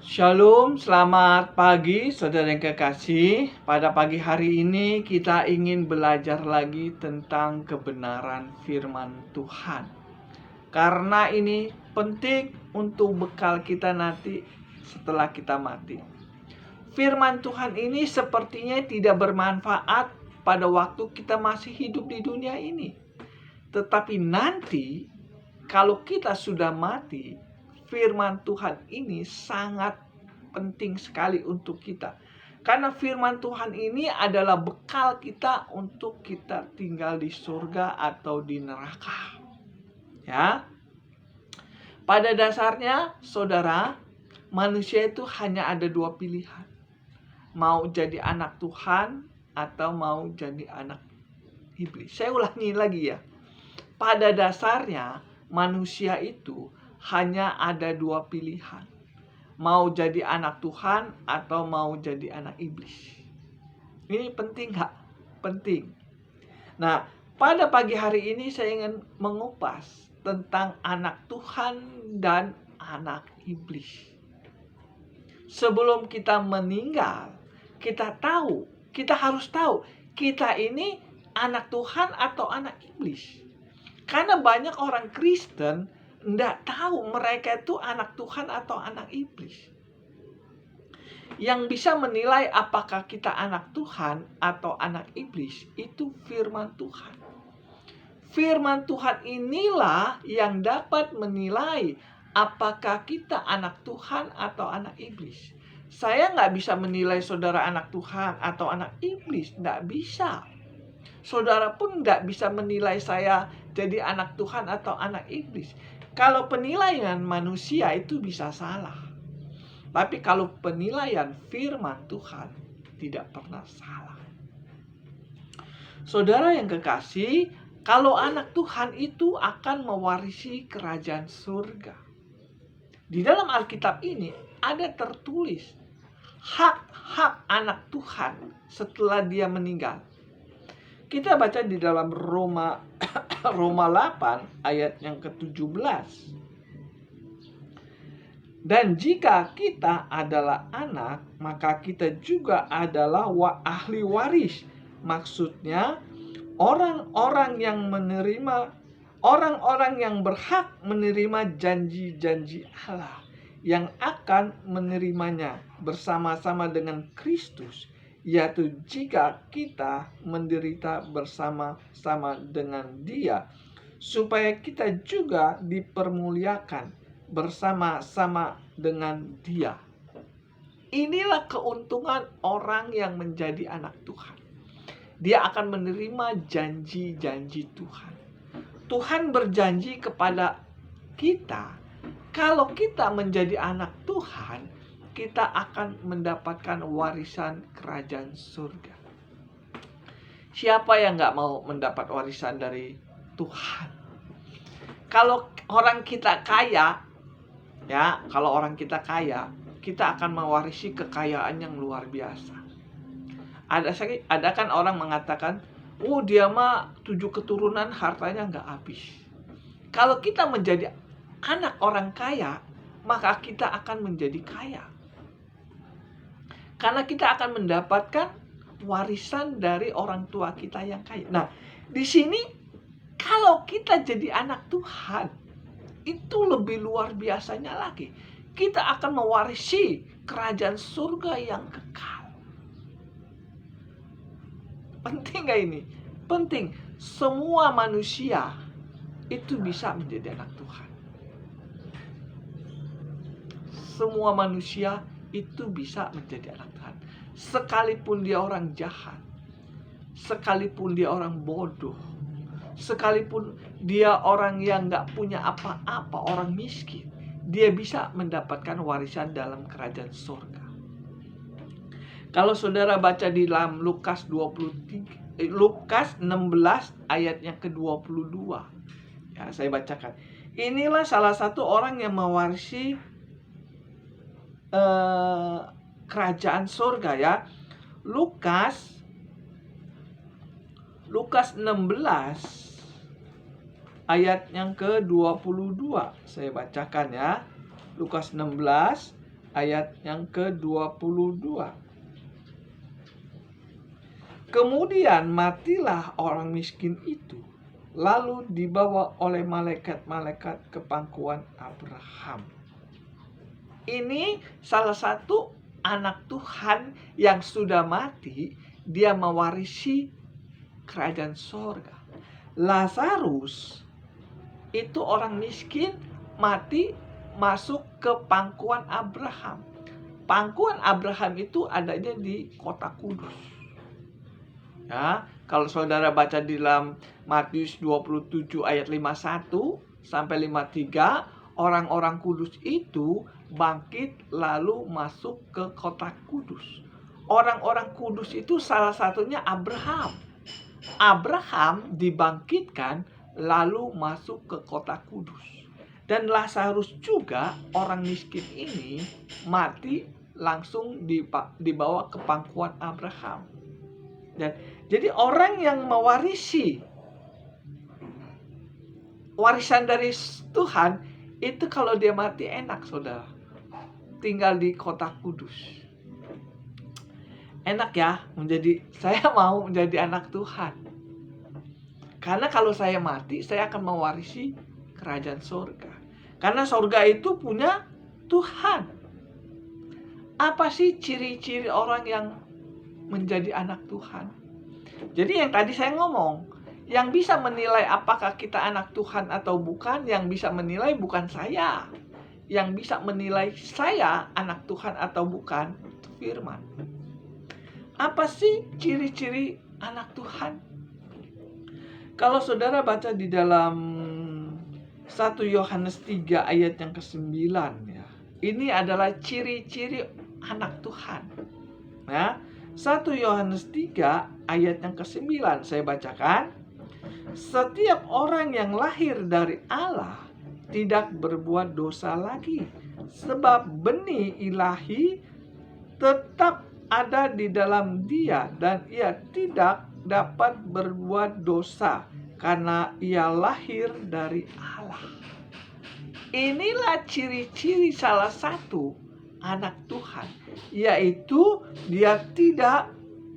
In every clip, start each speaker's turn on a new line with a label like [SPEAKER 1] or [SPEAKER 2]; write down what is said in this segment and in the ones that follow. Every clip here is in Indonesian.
[SPEAKER 1] Shalom, selamat pagi saudara yang kekasih. Pada pagi hari ini kita ingin belajar lagi tentang kebenaran firman Tuhan. Karena ini penting untuk bekal kita nanti setelah kita mati. Firman Tuhan ini sepertinya tidak bermanfaat pada waktu kita masih hidup di dunia ini. Tetapi nanti kalau kita sudah mati, firman Tuhan ini sangat penting sekali untuk kita. Karena firman Tuhan ini adalah bekal kita untuk kita tinggal di surga atau di neraka. Ya. Pada dasarnya, saudara, manusia itu hanya ada dua pilihan. Mau jadi anak Tuhan atau mau jadi anak iblis. Saya ulangi lagi ya. Pada dasarnya, manusia itu hanya ada dua pilihan. Mau jadi anak Tuhan atau mau jadi anak iblis. Ini penting gak? Penting. Nah, pada pagi hari ini saya ingin mengupas tentang anak Tuhan dan anak iblis. Sebelum kita meninggal, kita harus tahu, kita ini anak Tuhan atau anak iblis. Karena banyak orang Kristen tidak tahu mereka itu anak Tuhan atau anak iblis. Yang bisa menilai apakah kita anak Tuhan atau anak iblis itu firman Tuhan. Firman Tuhan inilah yang dapat menilai apakah kita anak Tuhan atau anak iblis. Saya nggak bisa menilai saudara anak Tuhan atau anak iblis, nggak bisa. Saudara pun nggak bisa menilai saya jadi anak Tuhan atau anak iblis. Kalau penilaian manusia itu bisa salah. Tapi kalau penilaian firman Tuhan tidak pernah salah. Saudara yang kekasih, kalau anak Tuhan itu akan mewarisi kerajaan surga. Di dalam Alkitab ini ada tertulis hak-hak anak Tuhan setelah dia meninggal. Kita baca di dalam Roma 8 ayat yang ke-17. Dan jika kita adalah anak, maka kita juga adalah ahli waris. Maksudnya orang-orang yang berhak menerima janji-janji Allah, yang akan menerimanya bersama-sama dengan Kristus, yaitu jika kita menderita bersama-sama dengan Dia, supaya kita juga dipermuliakan bersama-sama dengan Dia. Inilah keuntungan orang yang menjadi anak Tuhan. Dia akan menerima janji-janji Tuhan. Tuhan berjanji kepada kita, kalau kita menjadi anak Tuhan, kita akan mendapatkan warisan kerajaan surga. Siapa yang gak mau mendapat warisan dari Tuhan? Kalau orang kita kaya, kita akan mewarisi kekayaan yang luar biasa. Ada kan orang mengatakan, dia mah 7 keturunan hartanya gak habis. Kalau kita menjadi anak orang kaya, maka kita akan menjadi kaya. Karena kita akan mendapatkan warisan dari orang tua kita yang kaya. Nah, di sini kalau kita jadi anak Tuhan, itu lebih luar biasanya lagi. Kita akan mewarisi kerajaan surga yang kekal. Penting gak ini? Penting. Semua manusia itu bisa menjadi anak Tuhan. Semua manusia itu bisa menjadi anak Tuhan. Sekalipun dia orang jahat, sekalipun dia orang bodoh, sekalipun dia orang yang gak punya apa-apa, orang miskin, dia bisa mendapatkan warisan dalam kerajaan surga. Kalau saudara baca di dalam Lukas 16 ayat yang ke-22. Ya, saya bacakan. Inilah salah satu orang yang mewarisi kerajaan surga ya. Lukas 16 ayat yang ke-22. Saya bacakan ya. Lukas 16 ayat yang ke-22. Kemudian matilah orang miskin itu, lalu dibawa oleh malaikat-malaikat ke pangkuan Abraham. Ini salah satu anak Tuhan yang sudah mati, dia mewarisi kerajaan sorga. Lazarus itu orang miskin, mati, masuk ke pangkuan Abraham. Pangkuan Abraham itu adanya di kota Kudus. Ya, kalau saudara baca di dalam Matius 27 ayat 51 sampai 53, orang-orang kudus itu bangkit lalu masuk ke kota Kudus. Orang-orang kudus itu salah satunya Abraham. Abraham dibangkitkan lalu masuk ke kota Kudus. Dan Lazarus juga, orang miskin ini, mati langsung dibawa ke pangkuan Abraham. Dan jadi orang yang mewarisi warisan dari Tuhan itu kalau dia mati enak, saudara. Tinggal di kota Kudus. Enak ya, saya mau menjadi anak Tuhan. Karena kalau saya mati, saya akan mewarisi kerajaan surga. Karena surga itu punya Tuhan. Apa sih ciri-ciri orang yang menjadi anak Tuhan? Jadi yang tadi saya ngomong, yang bisa menilai apakah kita anak Tuhan atau bukan, yang bisa menilai bukan saya. Yang bisa menilai saya anak Tuhan atau bukan, itu firman. Apa sih ciri-ciri anak Tuhan? Kalau saudara baca di dalam 1 Yohanes 3 ayat yang ke-9 ya. Ini adalah ciri-ciri anak Tuhan. Nah, 1 Yohanes 3 ayat yang ke-9 saya bacakan. Setiap orang yang lahir dari Allah tidak berbuat dosa lagi, sebab benih ilahi tetap ada di dalam dia dan ia tidak dapat berbuat dosa karena ia lahir dari Allah. Inilah ciri-ciri salah satu anak Tuhan, yaitu dia tidak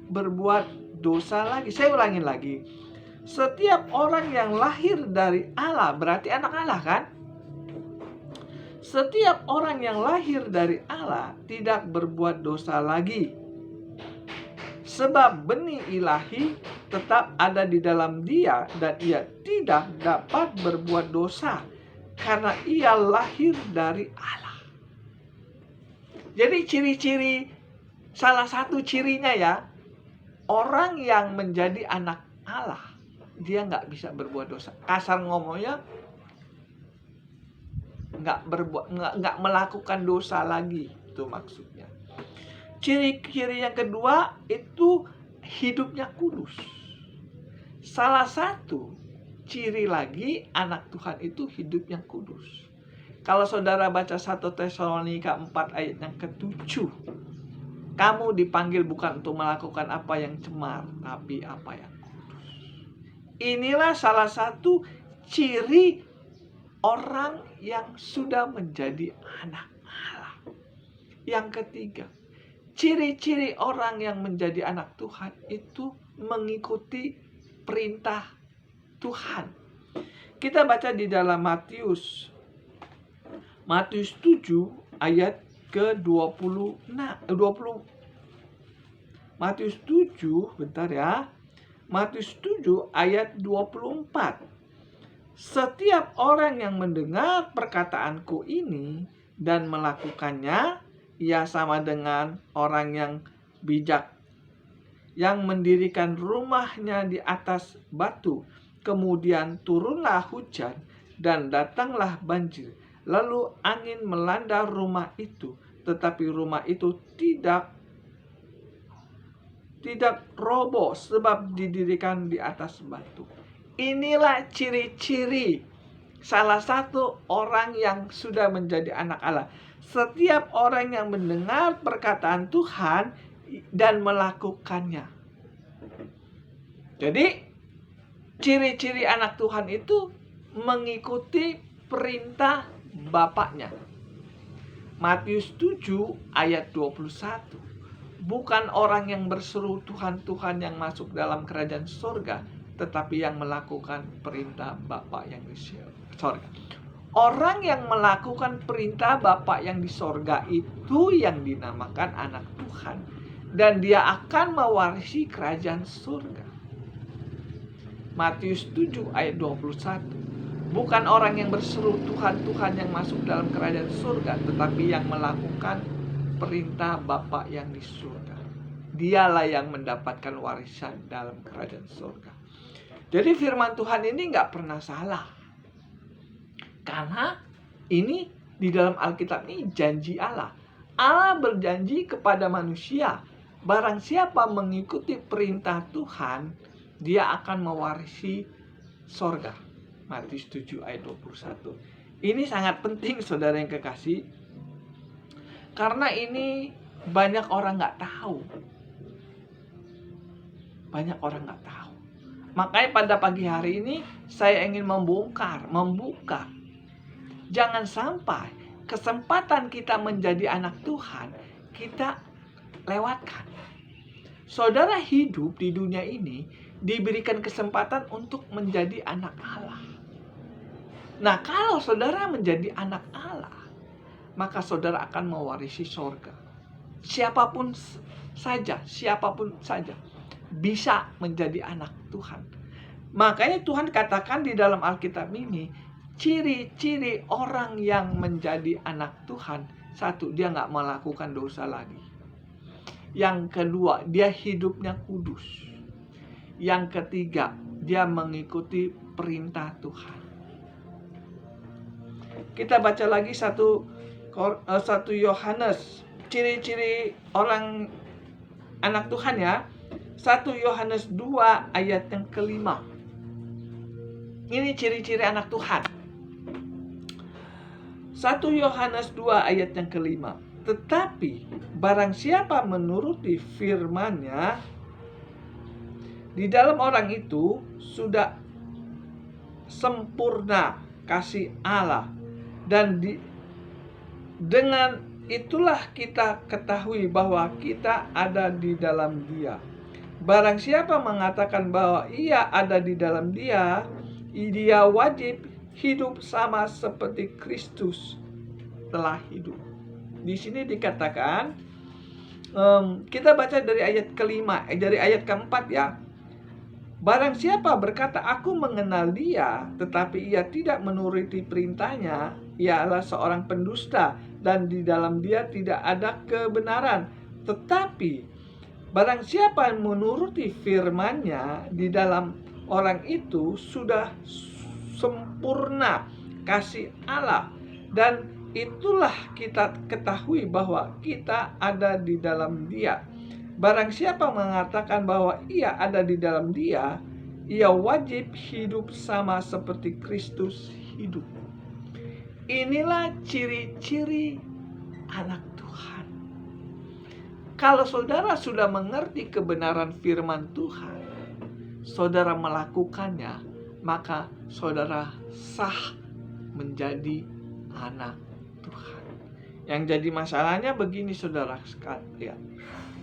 [SPEAKER 1] berbuat dosa lagi. Saya ulangin lagi. Setiap orang yang lahir dari Allah berarti anak Allah, kan? Setiap orang yang lahir dari Allah tidak berbuat dosa lagi, sebab benih ilahi tetap ada di dalam dia dan ia tidak dapat berbuat dosa karena ia lahir dari Allah. Jadi ciri-ciri, salah satu cirinya ya, orang yang menjadi anak Allah, dia nggak bisa berbuat dosa. Kasar ngomongnya, nggak melakukan dosa lagi, itu maksudnya. Ciri-ciri yang kedua itu hidupnya kudus. Salah satu ciri lagi anak Tuhan itu hidupnya kudus. Kalau saudara baca 1 Tesalonika 4 ayat yang ke-7, kamu dipanggil bukan untuk melakukan apa yang cemar, tapi apa yang kudus. Inilah salah satu ciri orang yang sudah menjadi anak Allah. Yang ketiga, ciri-ciri orang yang menjadi anak Tuhan itu mengikuti perintah Tuhan. Kita baca di dalam Matius 7 ayat ke-20. Matius 7, bentar ya. Matius 7 ayat 24. Setiap orang yang mendengar perkataanku ini dan melakukannya, ia sama dengan orang yang bijak yang mendirikan rumahnya di atas batu. Kemudian turunlah hujan dan datanglah banjir. Lalu angin melanda rumah itu, tetapi rumah itu tidak roboh sebab didirikan di atas batu. Inilah ciri-ciri salah satu orang yang sudah menjadi anak Allah. Setiap orang yang mendengar perkataan Tuhan dan melakukannya. Jadi ciri-ciri anak Tuhan itu mengikuti perintah Bapaknya. Matius 7 ayat 21. Bukan orang yang berseru Tuhan, Tuhan yang masuk dalam kerajaan surga, tetapi yang melakukan perintah Bapa yang di surga. Orang yang melakukan perintah Bapa yang di surga itu yang dinamakan anak Tuhan. Dan dia akan mewarisi kerajaan surga. Matius 7 ayat 21. Bukan orang yang berseru Tuhan, Tuhan yang masuk dalam kerajaan surga, tetapi yang melakukan perintah Bapa yang di surga. Dialah yang mendapatkan warisan dalam kerajaan surga. Jadi firman Tuhan ini nggak pernah salah. Karena ini di dalam Alkitab ini janji Allah. Allah berjanji kepada manusia, barang siapa mengikuti perintah Tuhan, dia akan mewarisi surga. Matius 7 ayat 21. Ini sangat penting saudara yang kekasih. Karena ini banyak orang nggak tahu. Banyak orang nggak tahu. Makanya pada pagi hari ini saya ingin membuka. Jangan sampai kesempatan kita menjadi anak Tuhan kita lewatkan. Saudara hidup di dunia ini diberikan kesempatan untuk menjadi anak Allah. Nah, kalau saudara menjadi anak Allah, maka saudara akan mewarisi surga. Siapapun saja bisa menjadi anak Tuhan. Makanya Tuhan katakan di dalam Alkitab ini, ciri-ciri orang yang menjadi anak Tuhan. Satu, dia nggak melakukan dosa lagi. Yang kedua, dia hidupnya kudus. Yang ketiga, dia mengikuti perintah Tuhan. Kita baca lagi 1 Yohanes, ciri-ciri orang anak Tuhan ya. 1 Yohanes 2 ayat yang kelima. Ini ciri-ciri anak Tuhan. 1 Yohanes 2 ayat yang kelima. Tetapi barang siapa menuruti firman-Nya, di dalam orang itu sudah sempurna kasih Allah. Dan dengan itulah kita ketahui bahwa kita ada di dalam Dia. Barang siapa mengatakan bahwa ia ada di dalam Dia, dia wajib hidup sama seperti Kristus telah hidup. Di sini dikatakan, kita baca dari ayat kelima, dari ayat keempat ya. Barang siapa berkata, aku mengenal Dia, tetapi ia tidak menuruti perintahnya, ia adalah seorang pendusta, dan di dalam Dia tidak ada kebenaran. Tetapi barang siapa yang menuruti firman-Nya, di dalam orang itu sudah sempurna kasih Allah. Dan itulah kita ketahui bahwa kita ada di dalam Dia. Barang siapa mengatakan bahwa ia ada di dalam Dia, ia wajib hidup sama seperti Kristus hidup. Inilah ciri-ciri anak Tuhan. Kalau saudara sudah mengerti kebenaran firman Tuhan, saudara melakukannya, maka saudara sah menjadi anak Tuhan. Yang jadi masalahnya begini saudara sekalian.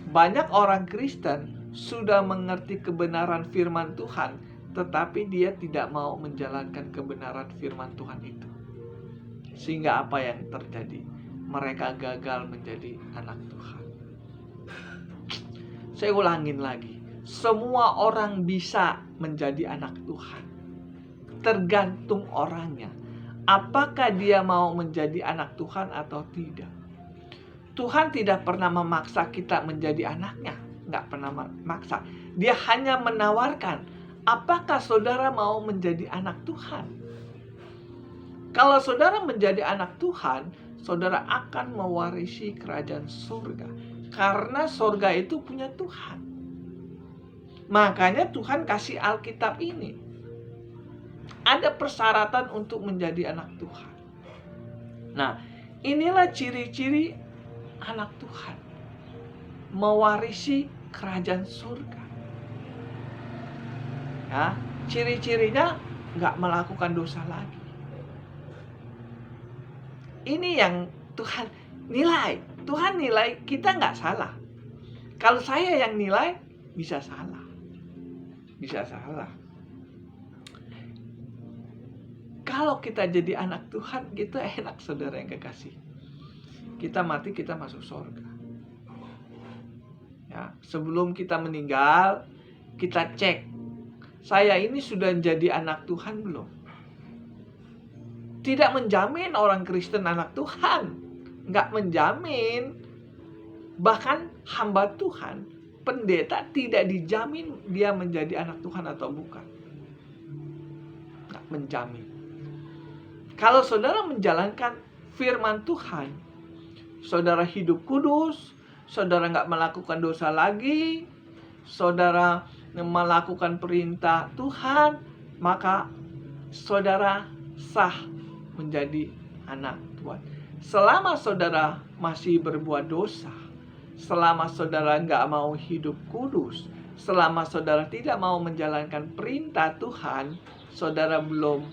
[SPEAKER 1] Banyak orang Kristen sudah mengerti kebenaran firman Tuhan, tetapi dia tidak mau menjalankan kebenaran firman Tuhan itu. Sehingga apa yang terjadi? Mereka gagal menjadi anak Tuhan. Saya ulangin lagi. Semua orang bisa menjadi anak Tuhan. Tergantung orangnya. Apakah dia mau menjadi anak Tuhan atau tidak? Tuhan tidak pernah memaksa kita menjadi anaknya. Nggak pernah memaksa. Dia hanya menawarkan, apakah saudara mau menjadi anak Tuhan? Kalau saudara menjadi anak Tuhan, saudara akan mewarisi kerajaan surga. Karena surga itu punya Tuhan. Makanya Tuhan kasih Alkitab ini. Ada persyaratan untuk menjadi anak Tuhan. Nah, inilah ciri-ciri anak Tuhan, mewarisi kerajaan surga. Ya, ciri-cirinya nggak melakukan dosa lagi. Ini yang Tuhan, Nilai. Tuhan nilai, kita nggak salah. Kalau saya yang nilai, bisa salah. Bisa salah. Kalau kita jadi anak Tuhan, gitu enak, saudara yang kekasih. Kita mati, kita masuk surga. Ya, sebelum kita meninggal, kita cek, saya ini sudah jadi anak Tuhan belum? Tidak menjamin orang Kristen anak Tuhan. Nggak menjamin. Bahkan hamba Tuhan, pendeta tidak dijamin dia menjadi anak Tuhan atau bukan. Nggak menjamin. Kalau saudara menjalankan firman Tuhan, saudara hidup kudus, saudara nggak melakukan dosa lagi, saudara melakukan perintah Tuhan, maka saudara sah menjadi anak Tuhan. Selama saudara masih berbuat dosa, selama saudara nggak mau hidup kudus, selama saudara tidak mau menjalankan perintah Tuhan, saudara belum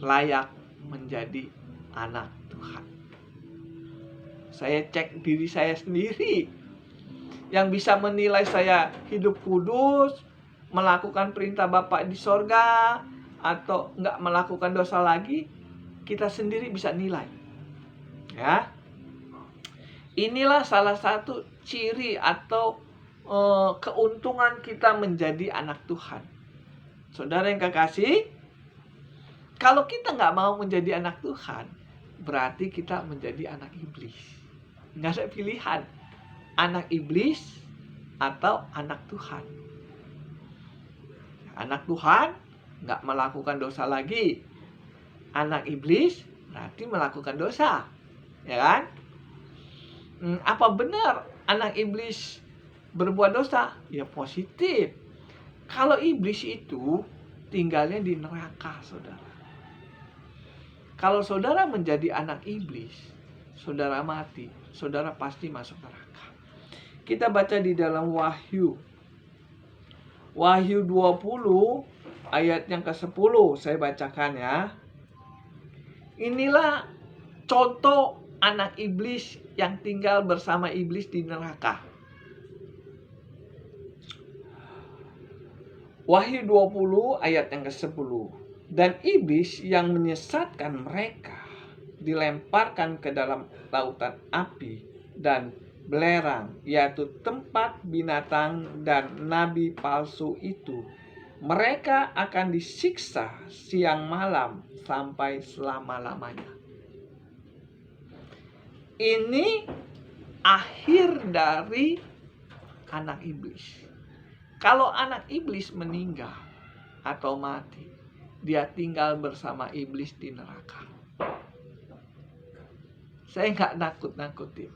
[SPEAKER 1] layak menjadi anak Tuhan. Saya cek diri saya sendiri. Yang bisa menilai saya hidup kudus, melakukan perintah Bapa di sorga, atau nggak melakukan dosa lagi, kita sendiri bisa nilai. Ya, inilah salah satu ciri atau keuntungan kita menjadi anak Tuhan. Saudara yang kekasih, kalau kita nggak mau menjadi anak Tuhan, berarti kita menjadi anak iblis. Nggak ada pilihan. Anak iblis atau anak Tuhan. Anak Tuhan nggak melakukan dosa lagi. Anak iblis berarti melakukan dosa. Ya kan? Apa benar anak iblis berbuat dosa? Ya positif. Kalau iblis itu tinggalnya di neraka, saudara. Kalau saudara menjadi anak iblis, saudara mati, saudara pasti masuk neraka. Kita baca di dalam Wahyu. Wahyu 20 ayat yang ke-10, saya bacakan ya. Inilah contoh anak iblis yang tinggal bersama iblis di neraka. Wahyu 20 ayat yang ke-10. Dan iblis yang menyesatkan mereka dilemparkan ke dalam lautan api dan belerang, yaitu tempat binatang dan nabi palsu itu. Mereka akan disiksa siang malam sampai selama-lamanya. Ini akhir dari anak iblis. Kalau anak iblis meninggal atau mati, dia tinggal bersama iblis di neraka. Saya nggak nakut-nakutin.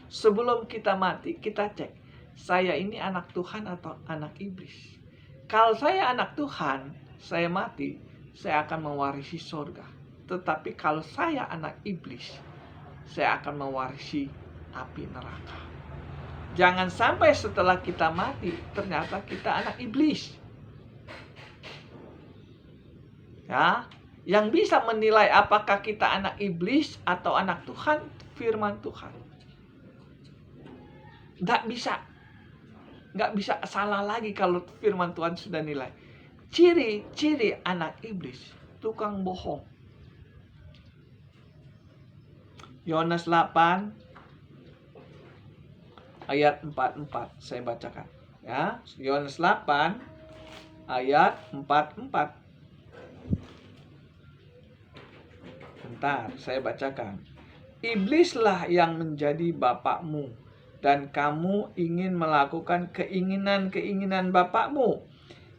[SPEAKER 1] Sebelum kita mati, kita cek, saya ini anak Tuhan atau anak iblis. Kalau saya anak Tuhan, saya mati, saya akan mewarisi surga. Tetapi kalau saya anak iblis, saya akan mewarisi api neraka. Jangan sampai setelah kita mati, ternyata kita anak iblis. Ya, yang bisa menilai apakah kita anak iblis atau anak Tuhan, firman Tuhan. Nggak bisa salah lagi kalau firman Tuhan sudah nilai. Ciri-ciri anak iblis, tukang bohong. Yohanes 8 ayat 44 saya bacakan ya. Yohanes 8 ayat 44. Bentar, saya bacakan. Iblislah yang menjadi bapakmu, dan kamu ingin melakukan keinginan-keinginan bapakmu.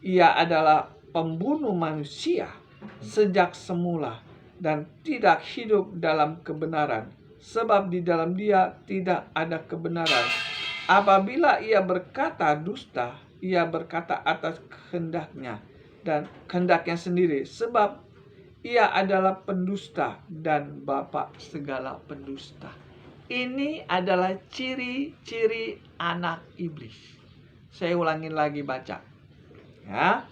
[SPEAKER 1] Ia adalah pembunuh manusia sejak semula dan tidak hidup dalam kebenaran, sebab di dalam dia tidak ada kebenaran. Apabila ia berkata dusta, ia berkata atas kehendaknya dan kehendaknya sendiri, sebab ia adalah pendusta dan bapa segala pendusta. Ini adalah ciri-ciri anak iblis. Saya ulangin lagi baca. Ya.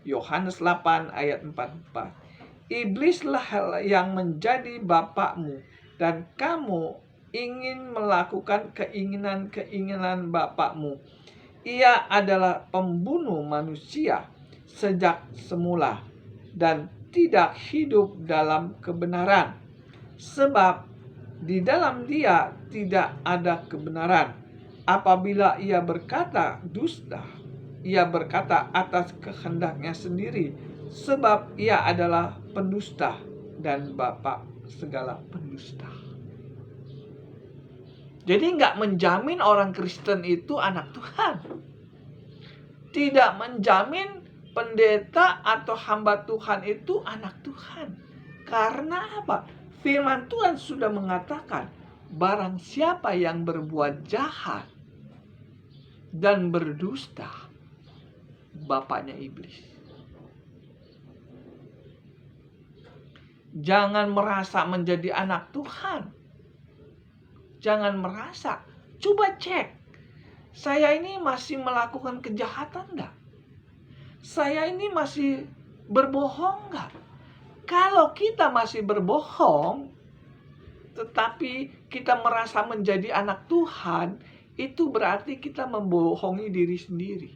[SPEAKER 1] Yohanes 8 ayat 44. Iblislah yang menjadi bapakmu, dan kamu ingin melakukan keinginan-keinginan bapakmu. Ia adalah pembunuh manusia sejak semula dan tidak hidup dalam kebenaran, sebab di dalam dia tidak ada kebenaran. Apabila ia berkata dusta, ia berkata atas kehendaknya sendiri, sebab ia adalah pendusta dan bapa segala pendusta. Jadi nggak menjamin orang Kristen itu anak Tuhan. Tidak menjamin pendeta atau hamba Tuhan itu anak Tuhan. Karena apa? Firman Tuhan sudah mengatakan, barang siapa yang berbuat jahat dan berdusta, bapaknya iblis. Jangan merasa menjadi anak Tuhan. Jangan merasa. Coba cek. Saya ini masih melakukan kejahatan enggak? Saya ini masih berbohong enggak? Kalau kita masih berbohong, tetapi kita merasa menjadi anak Tuhan, itu berarti kita membohongi diri sendiri.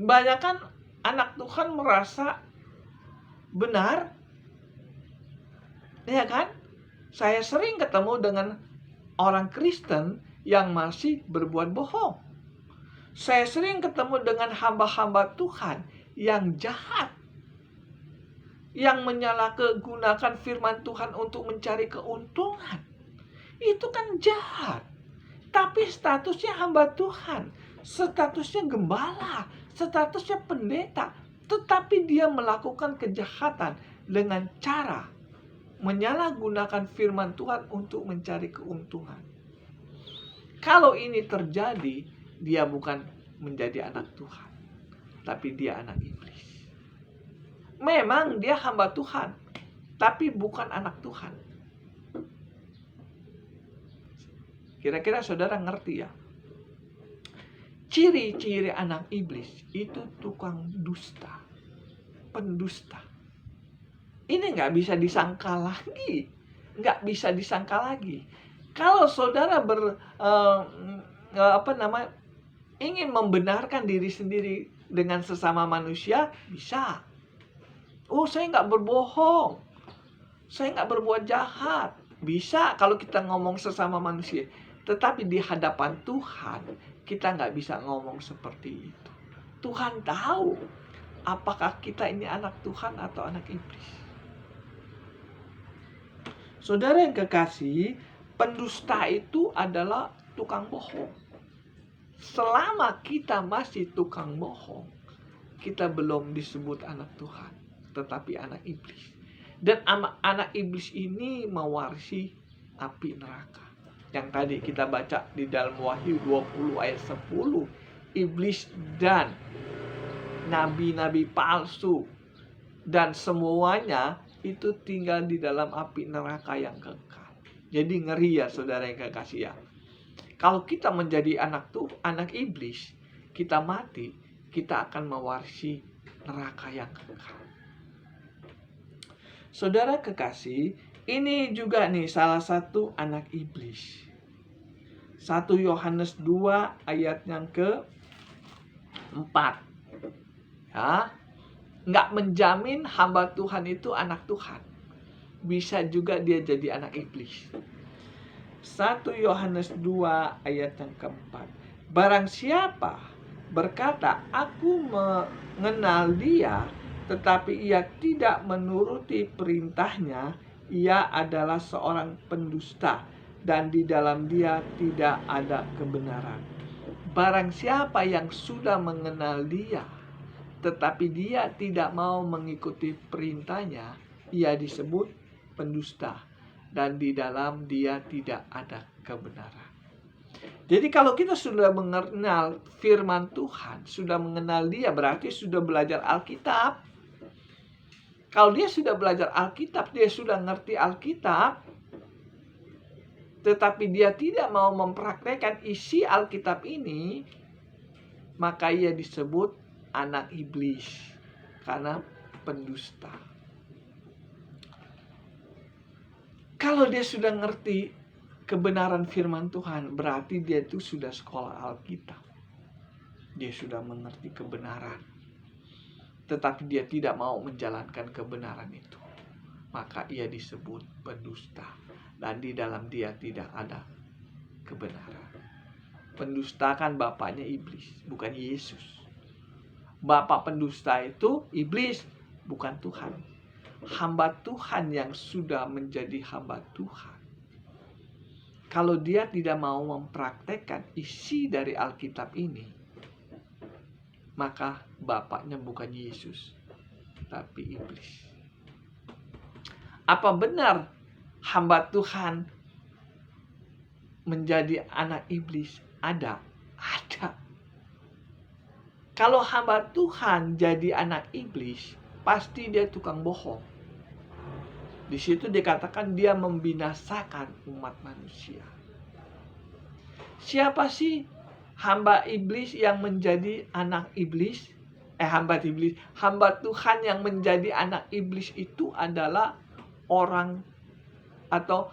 [SPEAKER 1] Banyak kan anak Tuhan merasa benar, ya kan? Saya sering ketemu dengan orang Kristen yang masih berbuat bohong. Saya sering ketemu dengan hamba-hamba Tuhan yang jahat, yang menyalahgunakan firman Tuhan untuk mencari keuntungan. Itu kan jahat. Tapi statusnya hamba Tuhan, statusnya gembala, statusnya pendeta, tetapi dia melakukan kejahatan dengan cara menyalahgunakan firman Tuhan untuk mencari keuntungan. Kalau ini terjadi, dia bukan menjadi anak Tuhan, tapi dia anak iblis. Memang dia hamba Tuhan, tapi bukan anak Tuhan. Kira-kira saudara ngerti ya? Ciri-ciri anak iblis itu tukang dusta, pendusta. Ini nggak bisa disangka lagi. Nggak bisa disangka lagi. Kalau saudara ingin membenarkan diri sendiri dengan sesama manusia, bisa. Oh, saya nggak berbohong. Saya nggak berbuat jahat. Bisa kalau kita ngomong sesama manusia. Tetapi di hadapan Tuhan, kita nggak bisa ngomong seperti itu. Tuhan tahu apakah kita ini anak Tuhan atau anak iblis. Saudara yang kekasih, pendusta itu adalah tukang bohong. Selama kita masih tukang bohong, kita belum disebut anak Tuhan, tetapi anak iblis. Dan anak iblis ini mewarisi api neraka. Yang tadi kita baca di dalam Wahyu 20 ayat 10. Iblis dan nabi-nabi palsu dan semuanya itu tinggal di dalam api neraka yang kekal. Jadi ngeri ya saudara yang kekasih ya. Kalau kita menjadi anak iblis, kita mati, kita akan mewarisi neraka yang kekal. Saudara kekasih, ini juga nih salah satu anak iblis. 1 Yohanes 2 ayat yang ke-4. Ya. Nggak menjamin hamba Tuhan itu anak Tuhan. Bisa juga dia jadi anak iblis. 1 Yohanes 2 ayat yang ke-4. Barang siapa berkata, aku mengenal dia, tetapi ia tidak menuruti perintahnya, ia adalah seorang pendusta, dan di dalam dia tidak ada kebenaran. Barang siapa yang sudah mengenal dia, tetapi dia tidak mau mengikuti perintahnya, ia disebut pendusta, dan di dalam dia tidak ada kebenaran. Jadi kalau kita sudah mengenal firman Tuhan, sudah mengenal dia, berarti sudah belajar Alkitab. Kalau dia sudah belajar Alkitab, dia sudah ngerti Alkitab, tetapi dia tidak mau mempraktekkan isi Alkitab ini, maka ia disebut anak iblis, karena pendusta. Kalau dia sudah ngerti kebenaran firman Tuhan, berarti dia itu sudah sekolah Alkitab. Dia sudah mengerti kebenaran. Tetapi dia tidak mau menjalankan kebenaran itu. Maka ia disebut pendusta. Dan di dalam dia tidak ada kebenaran. Pendusta kan bapaknya iblis, bukan Yesus. Bapak pendusta itu iblis, bukan Tuhan. Hamba Tuhan yang sudah menjadi hamba Tuhan, kalau dia tidak mau mempraktekkan isi dari Alkitab ini, maka bapaknya bukan Yesus, tapi iblis. Apa benar hamba Tuhan menjadi anak iblis? Ada. Kalau hamba Tuhan jadi anak iblis, pasti dia tukang bohong. Di situ dikatakan dia membinasakan umat manusia. Siapa sih hamba iblis yang menjadi anak iblis? Hamba Tuhan yang menjadi anak iblis itu adalah orang atau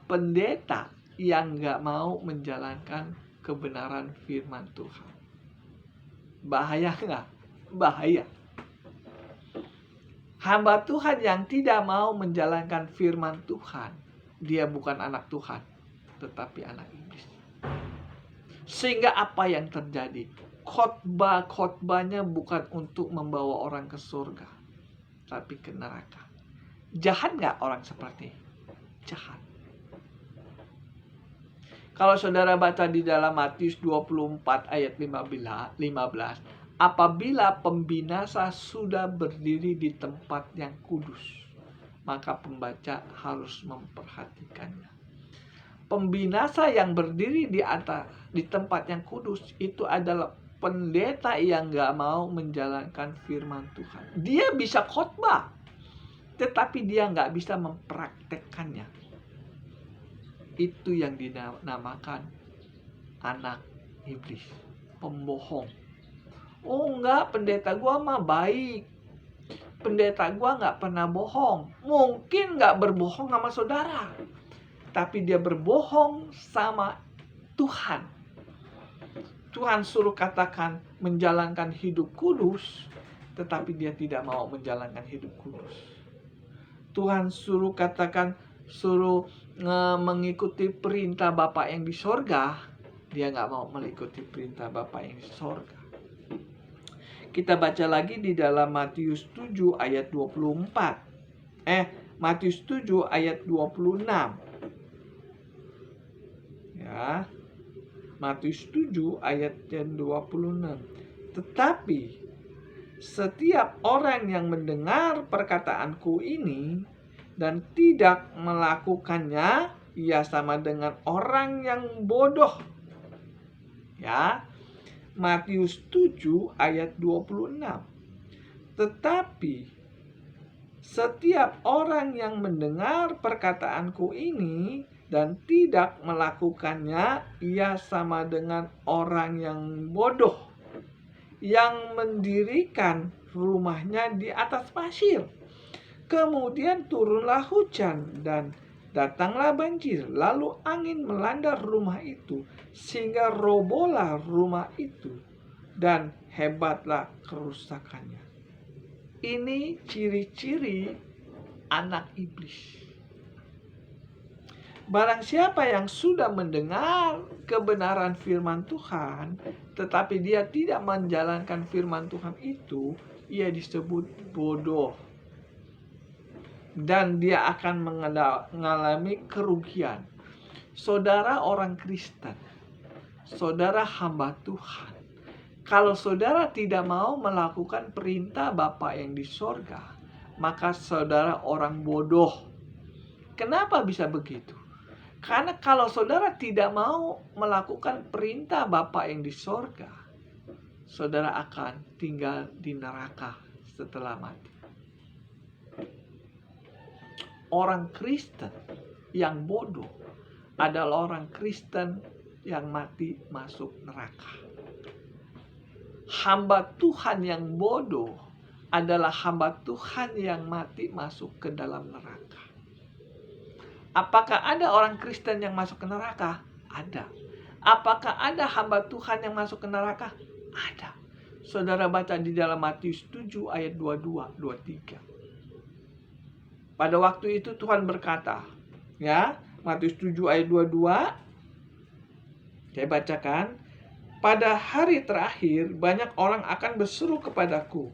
[SPEAKER 1] pendeta yang gak mau menjalankan kebenaran firman Tuhan. Bahaya nggak? Bahaya. Hamba Tuhan yang tidak mau menjalankan firman Tuhan, dia bukan anak Tuhan, tetapi anak iblis. Sehingga apa yang terjadi? Khotbah-khotbahnya bukan untuk membawa orang ke surga, tapi ke neraka. Jahat nggak orang seperti ini? Jahat. Kalau saudara baca di dalam Matius 24 ayat 15, apabila pembinasa sudah berdiri di tempat yang kudus, maka pembaca harus memperhatikannya. Pembinasa yang berdiri di tempat yang kudus itu adalah pendeta yang gak mau menjalankan firman Tuhan. Dia bisa khotbah, tetapi dia gak bisa mempraktekkannya. Itu yang dinamakan anak iblis, pembohong. Oh enggak, pendeta gua mah baik. Pendeta gua gak pernah bohong. Mungkin gak berbohong sama saudara, tapi dia berbohong sama Tuhan. Tuhan suruh katakan menjalankan hidup kudus, tetapi dia tidak mau menjalankan hidup kudus. Tuhan suruh katakan, mengikuti perintah Bapa yang di sorga, dia gak mau mengikuti perintah Bapa yang di sorga. Kita baca lagi di dalam Matius 7 ayat 24. Matius 7 ayat 26. Ya. Matius 7 ayat 26. Tetapi setiap orang yang mendengar perkataanku ini dan tidak melakukannya, ia sama dengan orang yang bodoh. Ya. Matius 7 ayat 26. Tetapi setiap orang yang mendengar perkataanku ini dan tidak melakukannya, ia sama dengan orang yang bodoh yang mendirikan rumahnya di atas pasir. Kemudian turunlah hujan dan datanglah banjir, lalu angin melanda rumah itu, sehingga robohlah rumah itu, dan hebatlah kerusakannya. Ini ciri-ciri anak iblis. Barang siapa yang sudah mendengar kebenaran firman Tuhan, tetapi dia tidak menjalankan firman Tuhan itu, ia disebut bodoh. Dan dia akan mengalami kerugian. Saudara orang Kristen, saudara hamba Tuhan, kalau saudara tidak mau melakukan perintah Bapa yang di sorga, maka saudara orang bodoh. Kenapa bisa begitu? Karena kalau saudara tidak mau melakukan perintah Bapa yang di sorga, saudara akan tinggal di neraka setelah mati. Orang Kristen yang bodoh adalah orang Kristen yang mati masuk neraka. Hamba Tuhan yang bodoh adalah hamba Tuhan yang mati masuk ke dalam neraka. Apakah ada orang Kristen yang masuk ke neraka? Ada. Apakah ada hamba Tuhan yang masuk ke neraka? Ada. Saudara baca di dalam Matius 7 ayat 22, 23. Pada waktu itu Tuhan berkata, ya, Matius 7 ayat 22, saya bacakan. Pada hari terakhir banyak orang akan berseru kepadaku,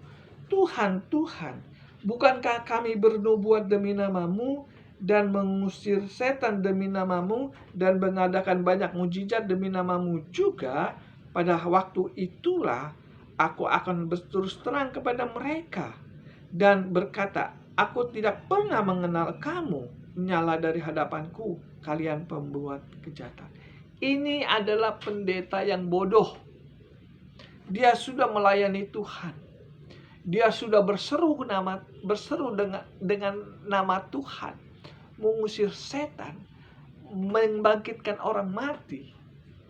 [SPEAKER 1] Tuhan, Tuhan, bukankah kami bernubuat demi namamu dan mengusir setan demi namamu dan mengadakan banyak mujizat demi namamu juga? Pada waktu itulah aku akan berterus terang kepada mereka dan berkata, aku tidak pernah mengenal kamu, nyala dari hadapanku, kalian pembuat kejahatan. Ini adalah pendeta yang bodoh. Dia sudah melayani Tuhan. Dia sudah berseru dengan nama Tuhan, mengusir setan, membangkitkan orang mati,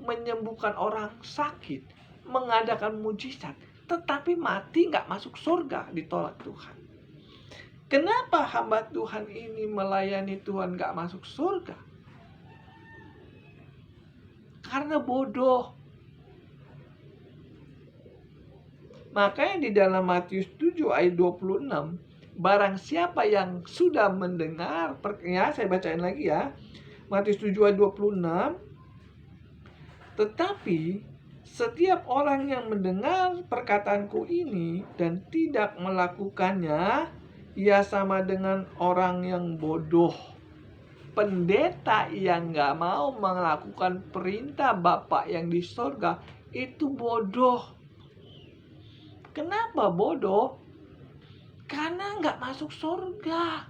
[SPEAKER 1] menyembuhkan orang sakit, mengadakan mujizat, tetapi mati nggak masuk surga, ditolak Tuhan. Kenapa hamba Tuhan ini melayani Tuhan nggak masuk surga? Karena bodoh. Makanya di dalam Matius 7 ayat 26, barang siapa yang sudah mendengar, ya saya bacain lagi ya. Matius 7 ayat 26, tetapi setiap orang yang mendengar perkataanku ini dan tidak melakukannya, ia sama dengan orang yang bodoh. Pendeta yang gak mau melakukan perintah Bapa yang di sorga itu bodoh. Kenapa bodoh? Karena gak masuk surga.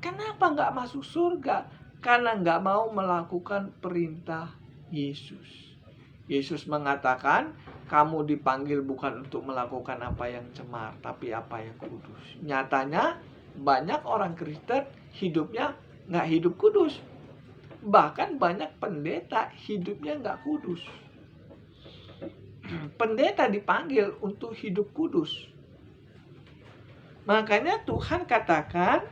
[SPEAKER 1] Kenapa gak masuk surga? Karena gak mau melakukan perintah Yesus. Yesus mengatakan, kamu dipanggil bukan untuk melakukan apa yang cemar, tapi apa yang kudus. Nyatanya banyak orang Kristen hidupnya nggak hidup kudus. Bahkan banyak pendeta hidupnya nggak kudus. Pendeta dipanggil untuk hidup kudus. Makanya Tuhan katakan,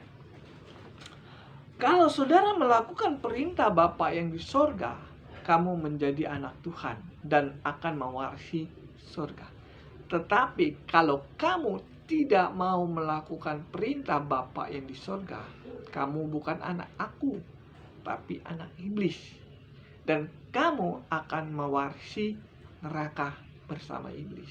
[SPEAKER 1] kalau saudara melakukan perintah Bapa yang di sorga, kamu menjadi anak Tuhan dan akan mewarisi sorga. Tetapi kalau kamu tidak mau melakukan perintah Bapa yang di sorga, kamu bukan anak aku, tapi anak iblis. Dan kamu akan mewarisi neraka bersama iblis.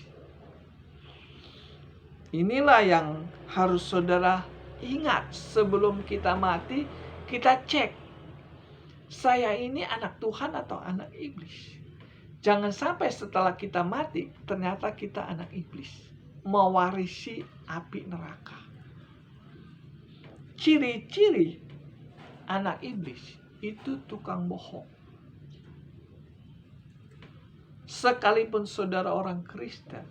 [SPEAKER 1] Inilah yang harus saudara ingat sebelum kita mati, kita cek. Saya ini anak Tuhan atau anak iblis? Jangan sampai setelah kita mati, ternyata kita anak iblis, mewarisi api neraka. Ciri-ciri anak iblis itu tukang bohong. Sekalipun saudara orang Kristen,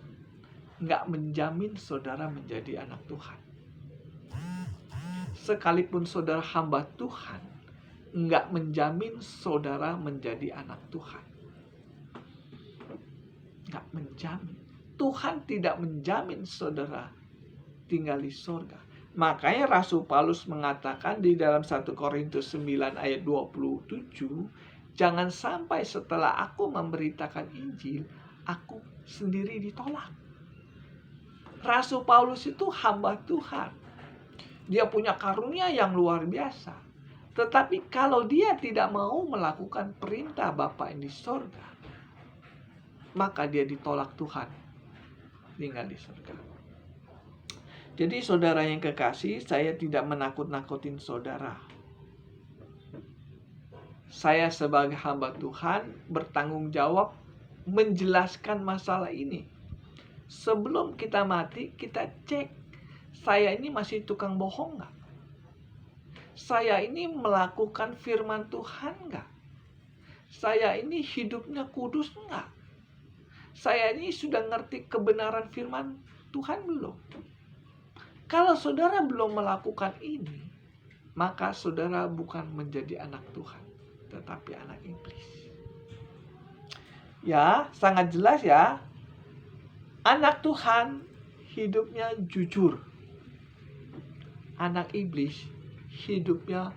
[SPEAKER 1] nggak menjamin saudara menjadi anak Tuhan. Sekalipun saudara hamba Tuhan, nggak menjamin saudara menjadi anak Tuhan. Nggak menjamin. Tuhan tidak menjamin saudara tinggal di surga. Makanya Rasul Paulus mengatakan di dalam 1 Korintus 9 ayat 27, jangan sampai setelah aku memberitakan Injil, aku sendiri ditolak. Rasul Paulus itu hamba Tuhan. Dia punya karunia yang luar biasa. Tetapi kalau dia tidak mau melakukan perintah Bapa yang di surga, maka dia ditolak Tuhan, tinggal di surga. Jadi saudara yang kekasih, saya tidak menakut-nakutin saudara. Saya sebagai hamba Tuhan bertanggung jawab menjelaskan masalah ini. Sebelum kita mati, kita cek, saya ini masih tukang bohong nggak? Saya ini melakukan firman Tuhan nggak? Saya ini hidupnya kudus nggak? Saya ini sudah ngerti kebenaran firman Tuhan belum? Kalau saudara belum melakukan ini, maka saudara bukan menjadi anak Tuhan, tetapi anak iblis. Ya, sangat jelas ya. Anak Tuhan hidupnya jujur. Anak iblis hidupnya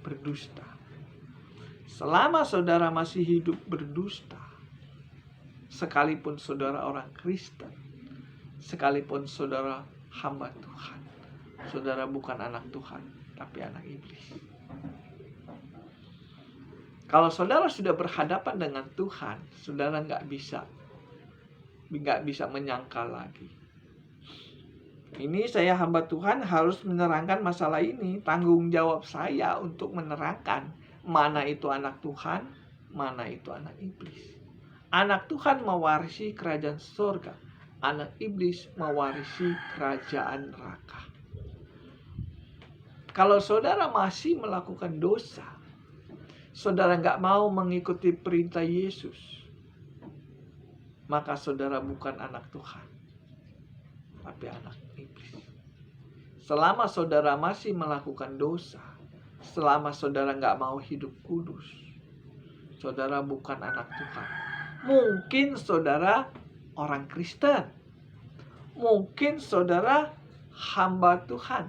[SPEAKER 1] berdusta. Selama saudara masih hidup berdusta, sekalipun saudara orang Kristen, sekalipun saudara hamba Tuhan, saudara bukan anak Tuhan, tapi anak iblis. Kalau saudara sudah berhadapan dengan Tuhan, saudara nggak bisa menyangkal lagi. Ini saya hamba Tuhan harus menerangkan masalah ini. Tanggung jawab saya untuk menerangkan mana itu anak Tuhan, mana itu anak iblis. Anak Tuhan mewarisi kerajaan surga, anak iblis mewarisi kerajaan neraka. Kalau saudara masih melakukan dosa, saudara nggak mau mengikuti perintah Yesus, maka saudara bukan anak Tuhan, tapi anak iblis. Selama saudara masih melakukan dosa, selama saudara nggak mau hidup kudus, saudara bukan anak Tuhan. Mungkin saudara orang Kristen, mungkin saudara hamba Tuhan,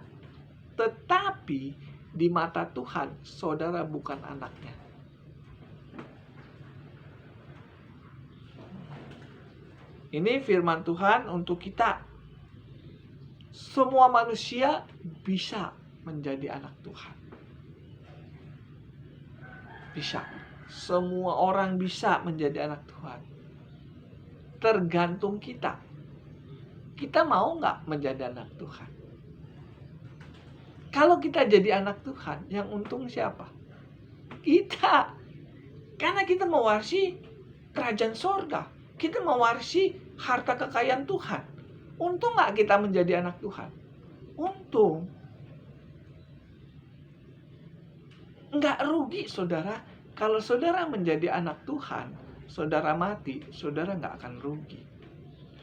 [SPEAKER 1] tetapi di mata Tuhan saudara bukan anaknya. Ini firman Tuhan untuk kita. Semua manusia bisa menjadi anak Tuhan. Bisa. Semua orang bisa menjadi anak Tuhan. Tergantung kita. Kita mau nggak menjadi anak Tuhan? Kalau kita jadi anak Tuhan, yang untung siapa? Kita. Karena kita mewarisi kerajaan sorga. Kita mewarisi harta kekayaan Tuhan. Untung nggak kita menjadi anak Tuhan? Untung. Nggak rugi, saudara. Kalau saudara menjadi anak Tuhan, saudara mati, saudara nggak akan rugi.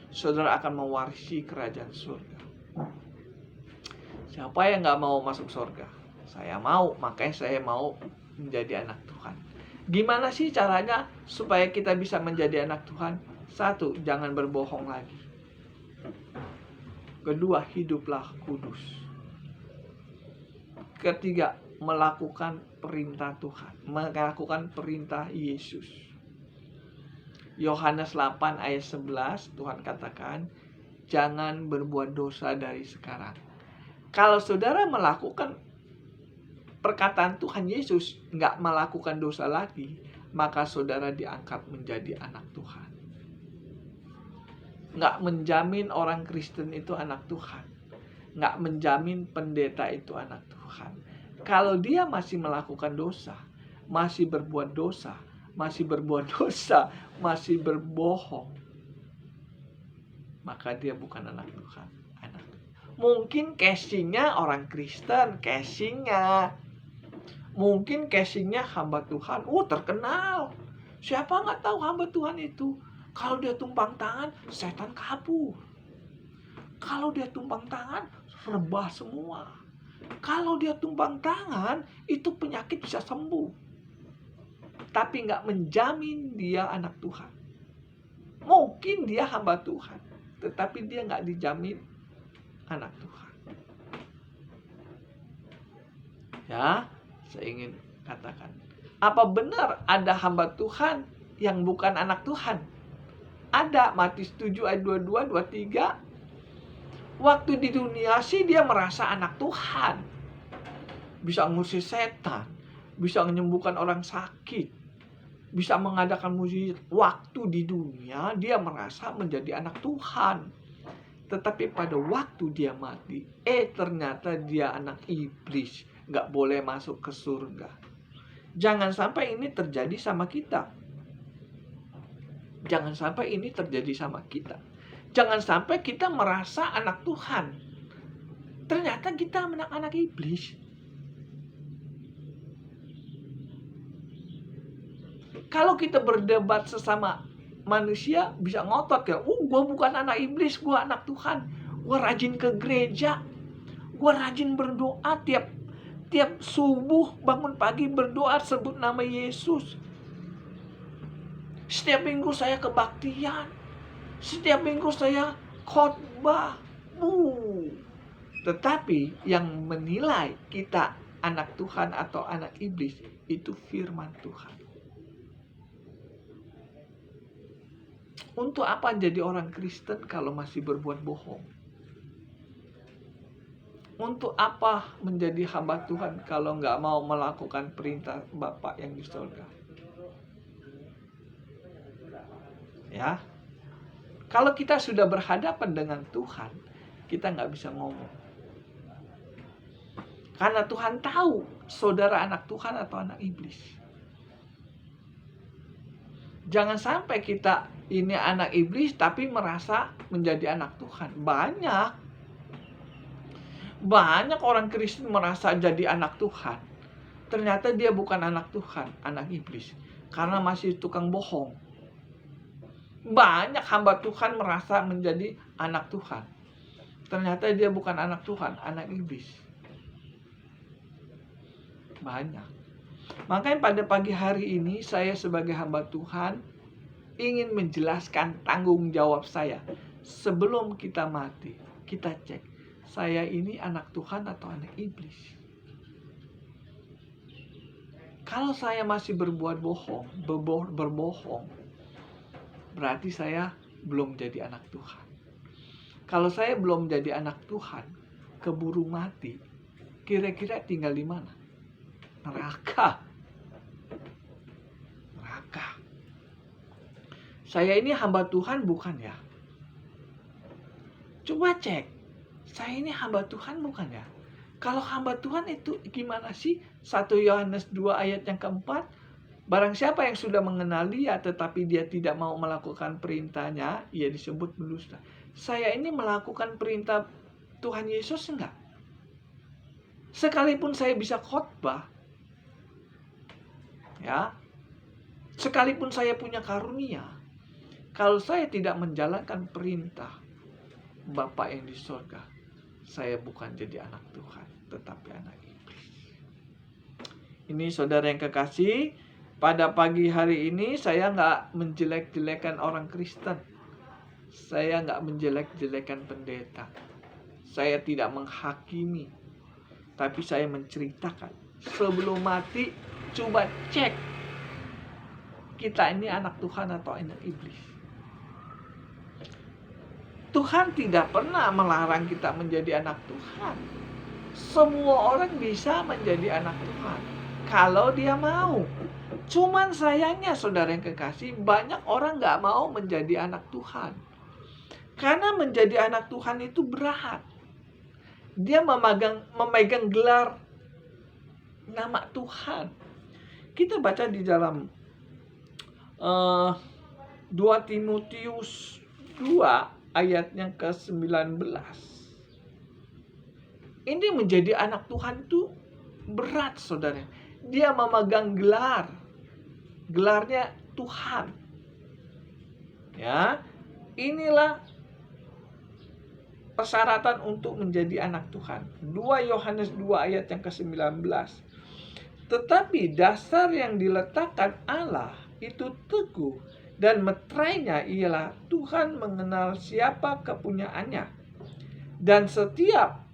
[SPEAKER 1] Saudara akan mewarisi kerajaan surga. Siapa yang nggak mau masuk surga? Saya mau, makanya saya mau menjadi anak Tuhan. Gimana sih caranya supaya kita bisa menjadi anak Tuhan? Satu, jangan berbohong lagi. Kedua, hiduplah kudus. Ketiga, melakukan perintah Tuhan, melakukan perintah Yesus. Yohanes 8 ayat 11, Tuhan katakan, jangan berbuat dosa dari sekarang. Kalau saudara melakukan perkataan Tuhan Yesus, nggak melakukan dosa lagi, maka saudara diangkat menjadi anak Tuhan. Nggak menjamin orang Kristen itu anak Tuhan. Nggak menjamin pendeta itu anak Tuhan. Kalau dia masih melakukan dosa, masih berbuat dosa, masih berbohong, maka dia bukan anak Tuhan. Mungkin casingnya orang Kristen, mungkin casingnya hamba Tuhan, terkenal. Siapa nggak tahu hamba Tuhan itu? Kalau dia tumpang tangan, setan kabur. Kalau dia tumpang tangan, rebah semua. Kalau dia tumpang tangan, itu penyakit bisa sembuh. Tapi nggak menjamin dia anak Tuhan. Mungkin dia hamba Tuhan, tetapi dia nggak dijamin anak Tuhan. Ya, saya ingin katakan, apa benar ada hamba Tuhan yang bukan anak Tuhan? Ada. Matius 7 ayat 22, 23. Waktu di dunia sih dia merasa anak Tuhan. Bisa ngusir setan, bisa menyembuhkan orang sakit, bisa mengadakan mujizat. Waktu di dunia dia merasa menjadi anak Tuhan. Tetapi pada waktu dia mati, ternyata dia anak iblis, nggak boleh masuk ke surga. Jangan sampai ini terjadi sama kita. Jangan sampai ini terjadi sama kita. Jangan sampai kita merasa anak Tuhan. Ternyata kita anak-anak iblis. Kalau kita berdebat sesama manusia, bisa ngotot ya. Gue bukan anak iblis, gue anak Tuhan. Gue rajin ke gereja. Gue rajin berdoa tiap subuh, bangun pagi berdoa sebut nama Yesus. Setiap minggu saya kebaktian. Setiap minggu saya khotbah. Tetapi yang menilai kita anak Tuhan atau anak iblis, itu firman Tuhan. Untuk apa jadi orang Kristen kalau masih berbuat bohong? Untuk apa menjadi hamba Tuhan kalau nggak mau melakukan perintah Bapa yang di surga? Ya, kalau kita sudah berhadapan dengan Tuhan, kita nggak bisa ngomong. Karena Tuhan tahu saudara anak Tuhan atau anak iblis. Jangan sampai kita ini anak iblis tapi merasa menjadi anak Tuhan. Banyak orang Kristen merasa jadi anak Tuhan. Ternyata dia bukan anak Tuhan, anak iblis. Karena masih tukang bohong. Banyak hamba Tuhan merasa menjadi anak Tuhan. Ternyata dia bukan anak Tuhan, anak iblis. Banyak. Makanya pada pagi hari ini saya sebagai hamba Tuhan ingin menjelaskan tanggung jawab saya. Sebelum kita mati, kita cek, saya ini anak Tuhan atau anak iblis. Kalau saya masih berbuat berbohong, berarti saya belum jadi anak Tuhan. Kalau saya belum jadi anak Tuhan, keburu mati, kira-kira tinggal di mana? Neraka. Saya ini hamba Tuhan bukan ya? Coba cek, saya ini hamba Tuhan bukan ya? Kalau hamba Tuhan itu gimana sih? 1 Yohanes 2 ayat yang keempat, barang siapa yang sudah mengenal dia tetapi dia tidak mau melakukan perintahnya, ia disebut berdusta. Saya ini melakukan perintah Tuhan Yesus enggak? Sekalipun saya bisa khotbah, ya, sekalipun saya punya karunia, kalau saya tidak menjalankan perintah Bapa yang di surga, saya bukan jadi anak Tuhan, tetapi anak iblis. Ini saudara yang kekasih, pada pagi hari ini saya nggak menjelek-jelekan orang Kristen. Saya nggak menjelek-jelekan pendeta. Saya tidak menghakimi. Tapi saya menceritakan. Sebelum mati, coba cek. Kita ini anak Tuhan atau anak iblis. Tuhan tidak pernah melarang kita menjadi anak Tuhan. Semua orang bisa menjadi anak Tuhan kalau dia mau. Cuman sayangnya saudara yang kekasih, banyak orang gak mau menjadi anak Tuhan. Karena menjadi anak Tuhan itu berat. Dia memegang gelar nama Tuhan. Kita baca di dalam 2 Timotius 2 ayatnya ke-19. Ini menjadi anak Tuhan itu berat, saudara. Dia memegang gelar. Gelarnya Tuhan. Ya, inilah persyaratan untuk menjadi anak Tuhan. 2 Yohanes 2 ayat yang ke-19. Tetapi dasar yang diletakkan Allah itu teguh, dan meterainya ialah Tuhan mengenal siapa kepunyaannya. Dan setiap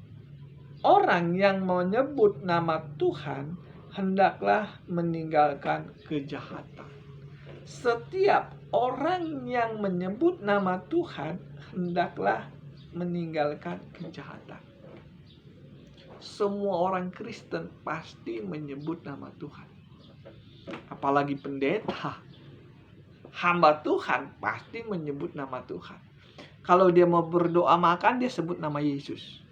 [SPEAKER 1] orang yang menyebut nama Tuhan hendaklah meninggalkan kejahatan. Setiap orang yang menyebut nama Tuhan hendaklah meninggalkan kejahatan. Semua orang Kristen pasti menyebut nama Tuhan. Apalagi pendeta, hamba Tuhan pasti menyebut nama Tuhan. Kalau dia mau berdoa makan, dia sebut nama Yesus.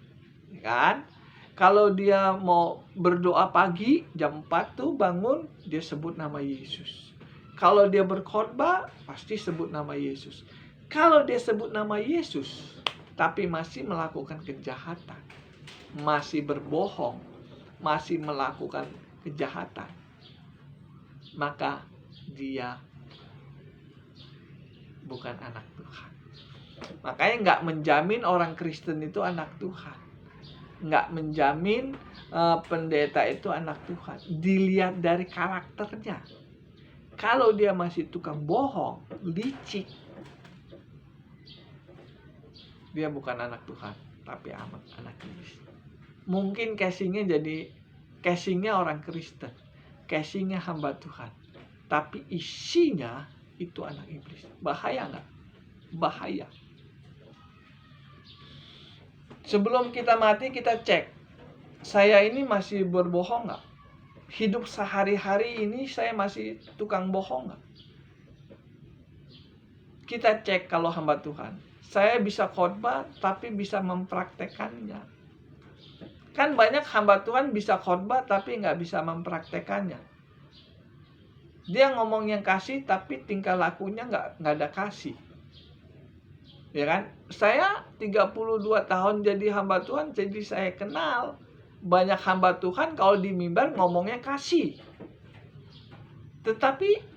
[SPEAKER 1] Kan? Kalau dia mau berdoa pagi, jam 4 tuh bangun, dia sebut nama Yesus. Kalau dia berkhotbah, pasti sebut nama Yesus. Kalau dia sebut nama Yesus, tapi masih melakukan kejahatan, masih berbohong, masih melakukan kejahatan, maka dia bukan anak Tuhan. Makanya nggak menjamin orang Kristen itu anak Tuhan. Nggak menjamin pendeta itu anak Tuhan. Dilihat dari karakternya. Kalau dia masih tukang bohong, licik, dia bukan anak Tuhan, tapi anak iblis. Mungkin casingnya jadi casingnya orang Kristen, casingnya hamba Tuhan, tapi isinya itu anak iblis. Bahaya nggak? Bahaya. Sebelum kita mati, kita cek, saya ini masih berbohong nggak? Hidup sehari-hari ini saya masih tukang bohong nggak? Kita cek kalau hamba Tuhan. Saya bisa khotbah tapi bisa mempraktekannya. Kan banyak hamba Tuhan bisa khotbah tapi nggak bisa mempraktekannya. Dia ngomong yang kasih tapi tingkah lakunya nggak ada kasih. Ya kan? Saya 32 tahun jadi hamba Tuhan, jadi saya kenal banyak hamba Tuhan kalau di mimbar ngomongnya kasih. Tetapi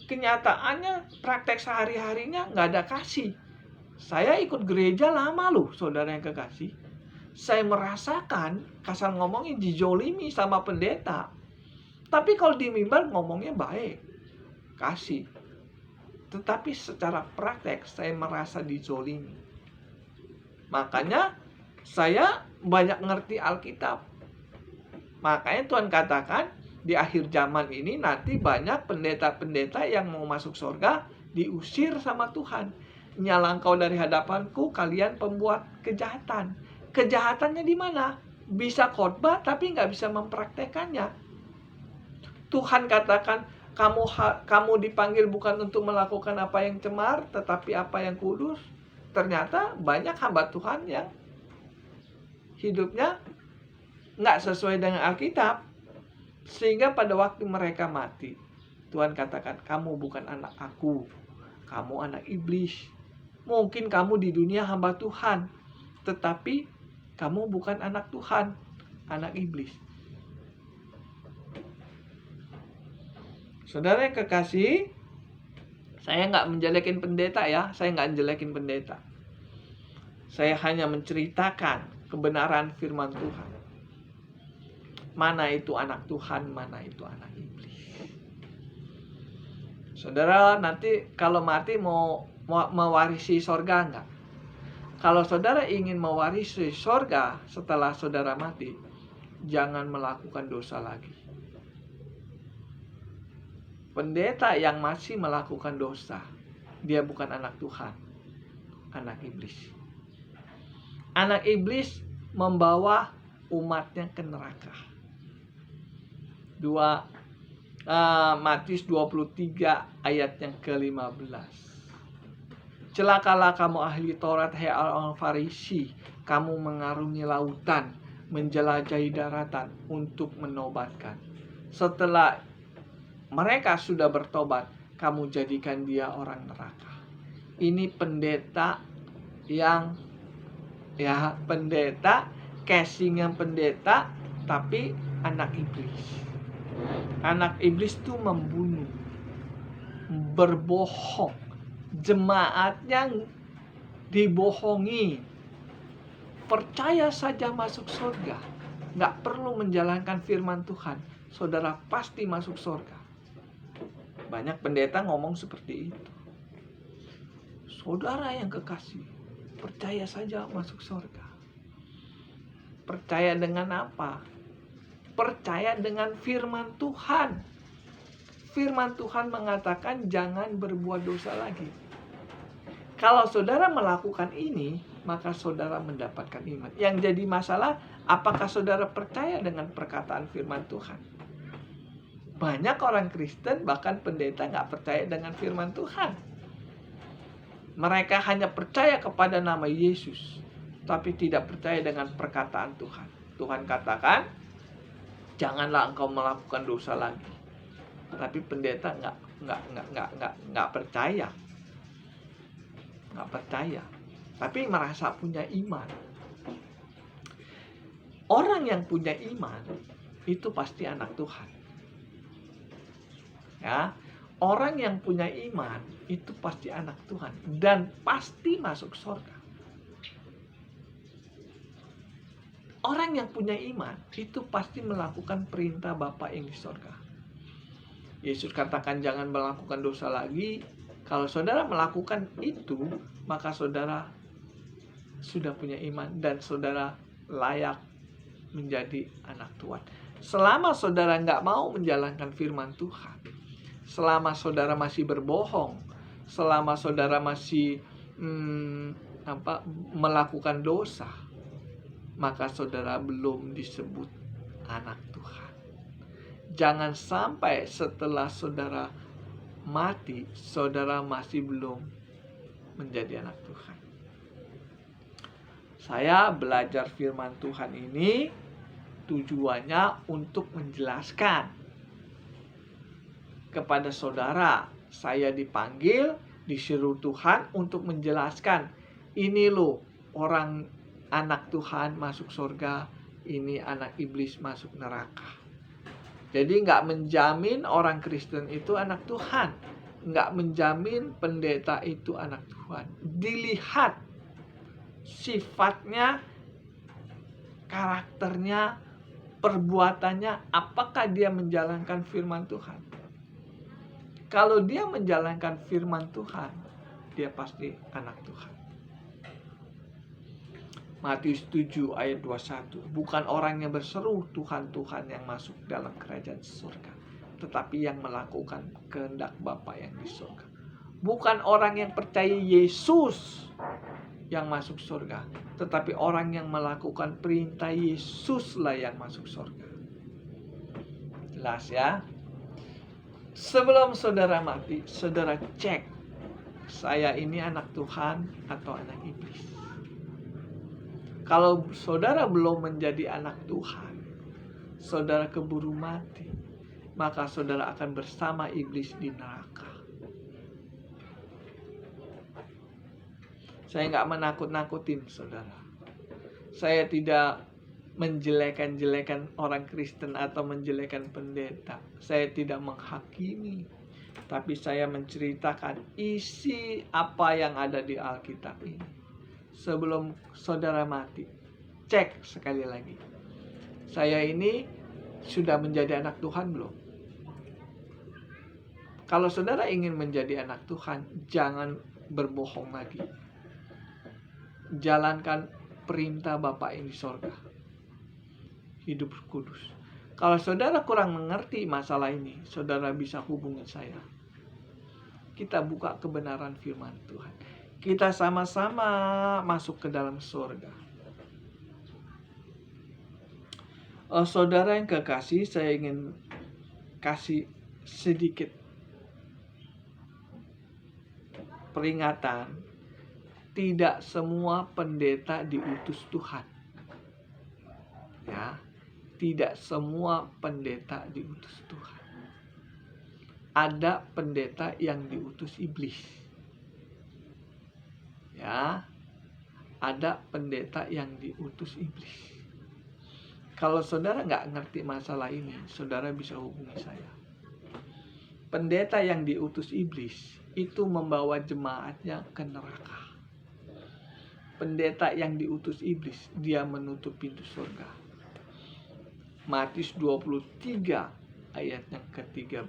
[SPEAKER 1] kenyataannya praktek sehari-harinya nggak ada kasih. Saya ikut gereja lama loh, saudara yang kekasih. Saya merasakan kasar ngomongnya dijolimi sama pendeta. Tapi kalau di mimbar ngomongnya baik, kasih. Tetapi secara praktek saya merasa dijolimi. Makanya saya banyak ngerti Alkitab. Makanya Tuhan katakan di akhir zaman ini nanti banyak pendeta-pendeta yang mau masuk surga diusir sama Tuhan. Nyala engkau dari hadapanku, kalian pembuat kejahatan. Kejahatannya di mana? Bisa khotbah tapi nggak bisa mempraktekannya. Tuhan katakan kamu dipanggil bukan untuk melakukan apa yang cemar, tetapi apa yang kudus. Ternyata banyak hamba Tuhan yang hidupnya nggak sesuai dengan Alkitab. Sehingga pada waktu mereka mati, Tuhan katakan, kamu bukan anak aku, kamu anak iblis. Mungkin kamu di dunia hamba Tuhan, tetapi kamu bukan anak Tuhan, anak iblis. Saudara yang kekasih, saya nggak menjelekin pendeta ya, saya nggak menjelekin pendeta. Saya hanya menceritakan kebenaran firman Tuhan. Mana itu anak Tuhan, mana itu anak iblis. Saudara nanti kalau mati mau mewarisi sorga enggak? Kalau saudara ingin mewarisi sorga setelah saudara mati, jangan melakukan dosa lagi. Pendeta yang masih melakukan dosa, dia bukan anak Tuhan, anak iblis. Anak iblis membawa umatnya ke neraka. Matius 23 ayat yang ke-15. Celakalah kamu ahli Taurat, hai orang Farisi, kamu mengarungi lautan, menjelajahi daratan untuk menobatkan. Setelah mereka sudah bertobat, kamu jadikan dia orang neraka. Ini pendeta yang pendeta, casingnya pendeta, tapi anak iblis. Anak iblis itu membunuh, berbohong, jemaatnya dibohongi. Percaya saja masuk surga, nggak perlu menjalankan firman Tuhan, saudara pasti masuk surga. Banyak pendeta ngomong seperti itu. Saudara yang kekasih, percaya saja masuk surga. Percaya dengan apa? Percaya dengan firman Tuhan. Firman Tuhan mengatakan jangan berbuat dosa lagi. Kalau saudara melakukan ini, maka saudara mendapatkan iman. Yang jadi masalah, apakah saudara percaya dengan perkataan firman Tuhan? Banyak orang Kristen, bahkan pendeta nggak percaya dengan firman Tuhan. Mereka hanya percaya kepada nama Yesus, tapi tidak percaya dengan perkataan Tuhan. Tuhan katakan, janganlah engkau melakukan dosa lagi. Tapi pendeta nggak percaya, tapi merasa punya iman. Orang yang punya iman itu pasti anak Tuhan. Ya, orang yang punya iman itu pasti anak Tuhan dan pasti masuk surga. Orang yang punya iman itu pasti melakukan perintah Bapa yang di surga. Yesus katakan jangan melakukan dosa lagi. Kalau saudara melakukan itu, maka saudara sudah punya iman dan saudara layak menjadi anak Tuhan. Selama saudara nggak mau menjalankan firman Tuhan, selama saudara masih berbohong, selama saudara masih melakukan dosa, maka saudara belum disebut anak Tuhan. Jangan sampai setelah saudara mati, saudara masih belum menjadi anak Tuhan. Saya belajar firman Tuhan ini tujuannya untuk menjelaskan kepada saudara. Saya dipanggil, disuruh Tuhan untuk menjelaskan, ini loh orang anak Tuhan masuk surga, ini anak iblis masuk neraka. Jadi nggak menjamin orang Kristen itu anak Tuhan, nggak menjamin pendeta itu anak Tuhan. Dilihat sifatnya, karakternya, perbuatannya, apakah dia menjalankan firman Tuhan. Kalau dia menjalankan firman Tuhan, dia pasti anak Tuhan. Matius 7 ayat 21. Bukan orang yang berseru Tuhan, Tuhan yang masuk dalam kerajaan surga, tetapi yang melakukan kehendak Bapa yang di surga. Bukan orang yang percaya Yesus yang masuk surga, tetapi orang yang melakukan perintah Yesuslah yang masuk surga. Jelas ya? Sebelum saudara mati, saudara cek, saya ini anak Tuhan atau anak iblis. Kalau saudara belum menjadi anak Tuhan, saudara keburu mati, maka saudara akan bersama iblis di neraka. Saya nggak menakut-nakutin saudara. Saya tidak menjelekan-jelekan orang Kristen atau menjelekan pendeta. Saya tidak menghakimi, tapi saya menceritakan isi apa yang ada di Alkitab ini. Sebelum saudara mati, cek sekali lagi, saya ini sudah menjadi anak Tuhan belum? Kalau saudara ingin menjadi anak Tuhan, jangan berbohong lagi. Jalankan perintah Bapa yang di sorga. Hidup kudus. Kalau saudara kurang mengerti masalah ini, saudara bisa hubungi saya. Kita buka kebenaran firman Tuhan. Kita sama-sama masuk ke dalam surga. Saudara yang kekasih, saya ingin kasih sedikit peringatan. Tidak semua pendeta diutus Tuhan. Ya. Tidak semua pendeta diutus Tuhan. Ada pendeta yang diutus iblis. Ya. Ada pendeta yang diutus iblis. Kalau saudara nggak ngerti masalah ini, saudara bisa hubungi saya. Pendeta yang diutus iblis itu membawa jemaatnya ke neraka. Pendeta yang diutus iblis, dia menutup pintu surga. Matius 23 ayat yang ke-13.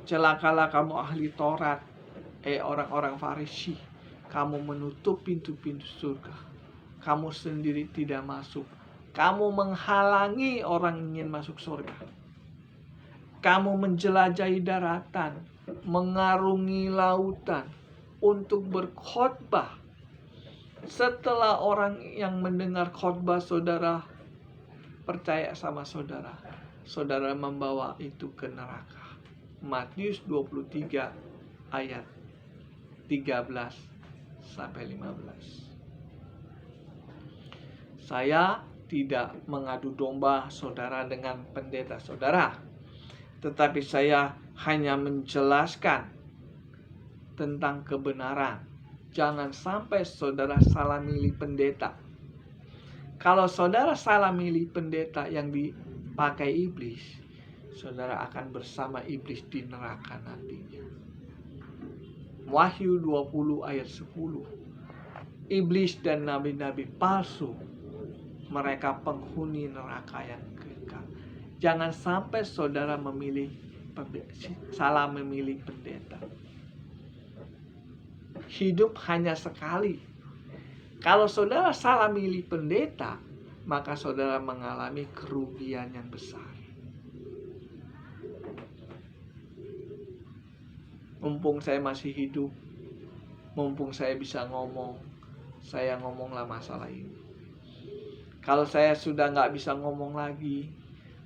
[SPEAKER 1] Celakalah kamu ahli Taurat, orang-orang Farisi, kamu menutup pintu-pintu surga. Kamu sendiri tidak masuk. Kamu menghalangi orang ingin masuk surga. Kamu menjelajahi daratan, mengarungi lautan untuk berkhotbah. Setelah orang yang mendengar khotbah saudara percaya sama saudara, saudara membawa itu ke neraka. Matius 23 ayat 13 sampai 15. Saya tidak mengadu domba saudara dengan pendeta saudara, tetapi saya hanya menjelaskan tentang kebenaran. Jangan sampai saudara salah milih pendeta. Kalau saudara salah milih pendeta yang dipakai iblis, saudara akan bersama iblis di neraka nantinya. Wahyu 20 ayat 10. Iblis dan nabi-nabi palsu, mereka penghuni neraka yang kekal. Jangan sampai saudara salah memilih pendeta. Hidup hanya sekali. Kalau saudara salah milih pendeta, maka saudara mengalami kerugian yang besar. Mumpung saya masih hidup, mumpung saya bisa ngomong, saya ngomonglah masalah ini. Kalau saya sudah nggak bisa ngomong lagi,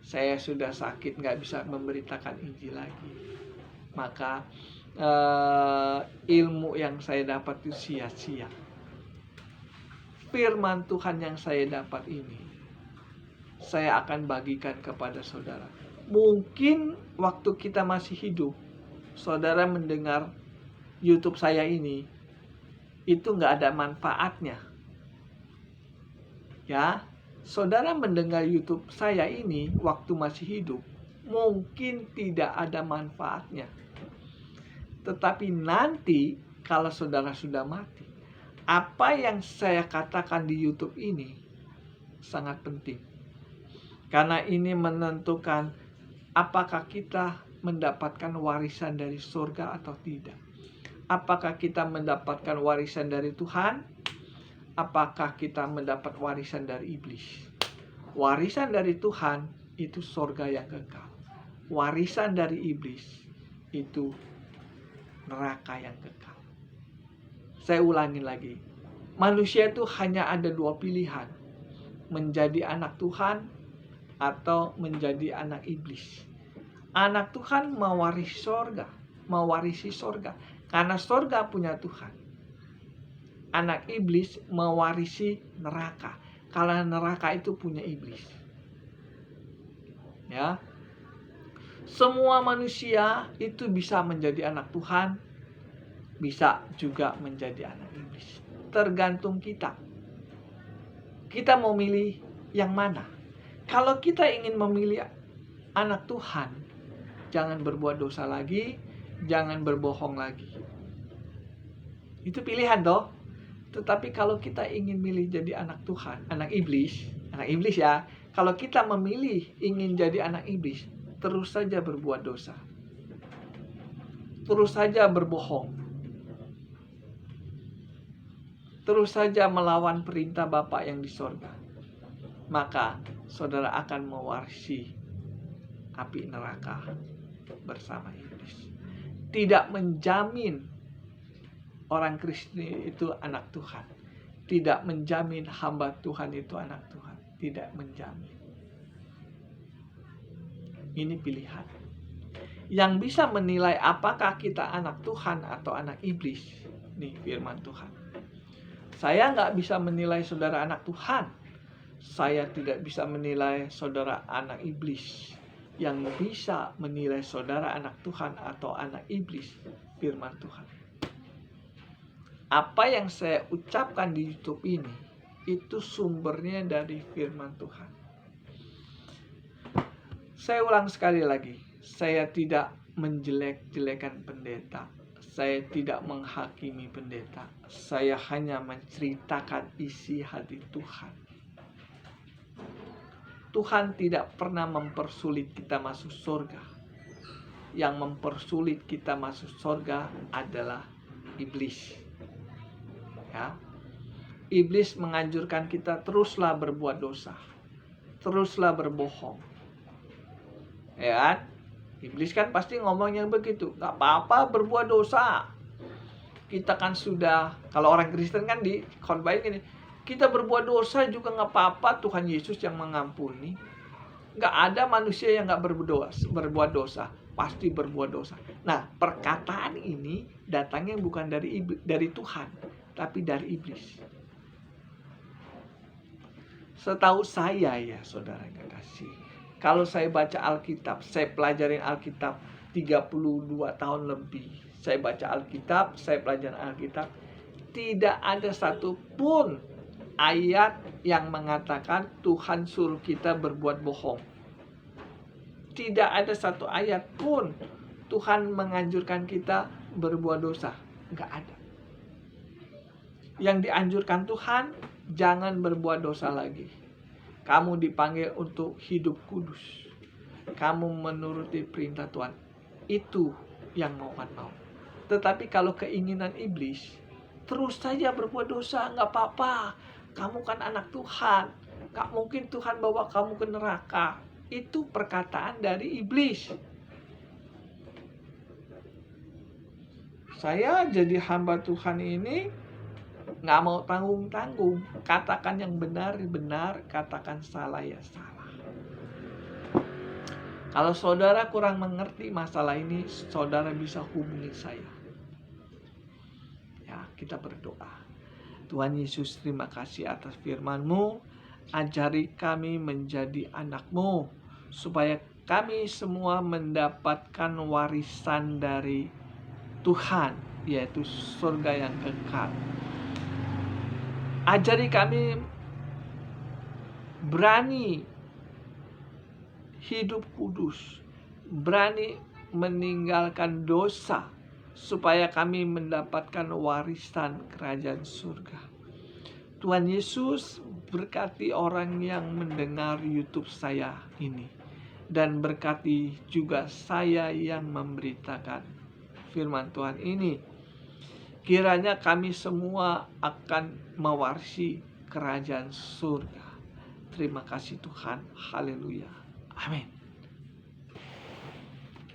[SPEAKER 1] saya sudah sakit, nggak bisa memberitakan Injil lagi, maka ilmu yang saya dapat itu sia-sia. Firman Tuhan yang saya dapat ini, saya akan bagikan kepada saudara. Mungkin waktu kita masih hidup, saudara mendengar YouTube saya ini, itu nggak ada manfaatnya. Ya, saudara mendengar YouTube saya ini waktu masih hidup, mungkin tidak ada manfaatnya. Tetapi nanti kalau saudara sudah mati, apa yang saya katakan di YouTube ini sangat penting. Karena ini menentukan apakah kita mendapatkan warisan dari surga atau tidak. Apakah kita mendapatkan warisan dari Tuhan? Apakah kita mendapat warisan dari iblis? Warisan dari Tuhan itu surga yang kekal. Warisan dari iblis itu neraka yang kekal. Saya ulangi lagi. Manusia itu hanya ada dua pilihan. Menjadi anak Tuhan atau menjadi anak iblis. Anak Tuhan mewarisi sorga. Karena sorga punya Tuhan. Anak iblis mewarisi neraka. Karena neraka itu punya iblis. Ya. Semua manusia itu bisa menjadi anak Tuhan, bisa juga menjadi anak iblis. Tergantung kita. Kita mau milih yang mana? Kalau kita ingin memilih anak Tuhan, jangan berbuat dosa lagi, jangan berbohong lagi. Itu pilihan toh. Tetapi kalau kita ingin milih jadi anak Tuhan, anak iblis ya. Kalau kita memilih ingin jadi anak iblis, terus saja berbuat dosa. Terus saja berbohong. Terus saja melawan perintah Bapa yang di sorga. Maka saudara akan mewarisi api neraka bersama iblis. Tidak menjamin orang Kristen itu anak Tuhan. Tidak menjamin hamba Tuhan itu anak Tuhan. Tidak menjamin. Ini pilihan. Yang bisa menilai apakah kita anak Tuhan atau anak iblis. Nih firman Tuhan. Saya nggak bisa menilai saudara anak Tuhan. Saya tidak bisa menilai saudara anak iblis. Yang bisa menilai saudara anak Tuhan atau anak iblis, firman Tuhan. Apa yang saya ucapkan di YouTube ini, itu sumbernya dari firman Tuhan. Saya ulang sekali lagi, saya tidak menjelek-jelekan pendeta. Saya tidak menghakimi pendeta. Saya hanya menceritakan isi hati Tuhan. Tuhan tidak pernah mempersulit kita masuk surga. Yang mempersulit kita masuk surga adalah iblis. Ya. Iblis menganjurkan kita teruslah berbuat dosa. Teruslah berbohong. Ya kan? Iblis kan pasti ngomongnya begitu. Gak apa-apa berbuat dosa. Kita kan sudah, kalau orang Kristen kan di khotbah gini, kita berbuat dosa juga gak apa-apa, Tuhan Yesus yang mengampuni. Gak ada manusia yang gak berbuat dosa. Pasti berbuat dosa. Nah, perkataan ini datangnya bukan dari Tuhan, tapi dari iblis. Setahu saya ya saudara yang kasih, kalau saya baca Alkitab, saya pelajarin Alkitab 32 tahun lebih. Saya baca Alkitab, saya pelajarin Alkitab, tidak ada satupun ayat yang mengatakan Tuhan suruh kita berbuat bohong. Tidak ada satu ayat pun Tuhan menganjurkan kita berbuat dosa. Enggak ada. Yang dianjurkan Tuhan, jangan berbuat dosa lagi. Kamu dipanggil untuk hidup kudus. Kamu menuruti perintah Tuhan. Itu yang Tuhan mau. Tetapi kalau keinginan iblis, terus saja berbuat dosa, enggak apa-apa. Kamu kan anak Tuhan. Gak mungkin Tuhan bawa kamu ke neraka. Itu perkataan dari iblis. Saya jadi hamba Tuhan ini gak mau tanggung-tanggung. Katakan yang benar, katakan salah ya salah. Kalau saudara kurang mengerti masalah ini, saudara bisa hubungi saya. Ya, kita berdoa. Tuhan Yesus, terima kasih atas firman-Mu. Ajari kami menjadi anak-Mu, supaya kami semua mendapatkan warisan dari Tuhan, yaitu surga yang kekal. Ajari kami berani hidup kudus, berani meninggalkan dosa, supaya kami mendapatkan warisan kerajaan surga. Tuhan Yesus berkati orang yang mendengar YouTube saya ini, dan berkati juga saya yang memberitakan firman Tuhan ini. Kiranya kami semua akan mewarisi kerajaan surga. Terima kasih Tuhan. Haleluya. Amin.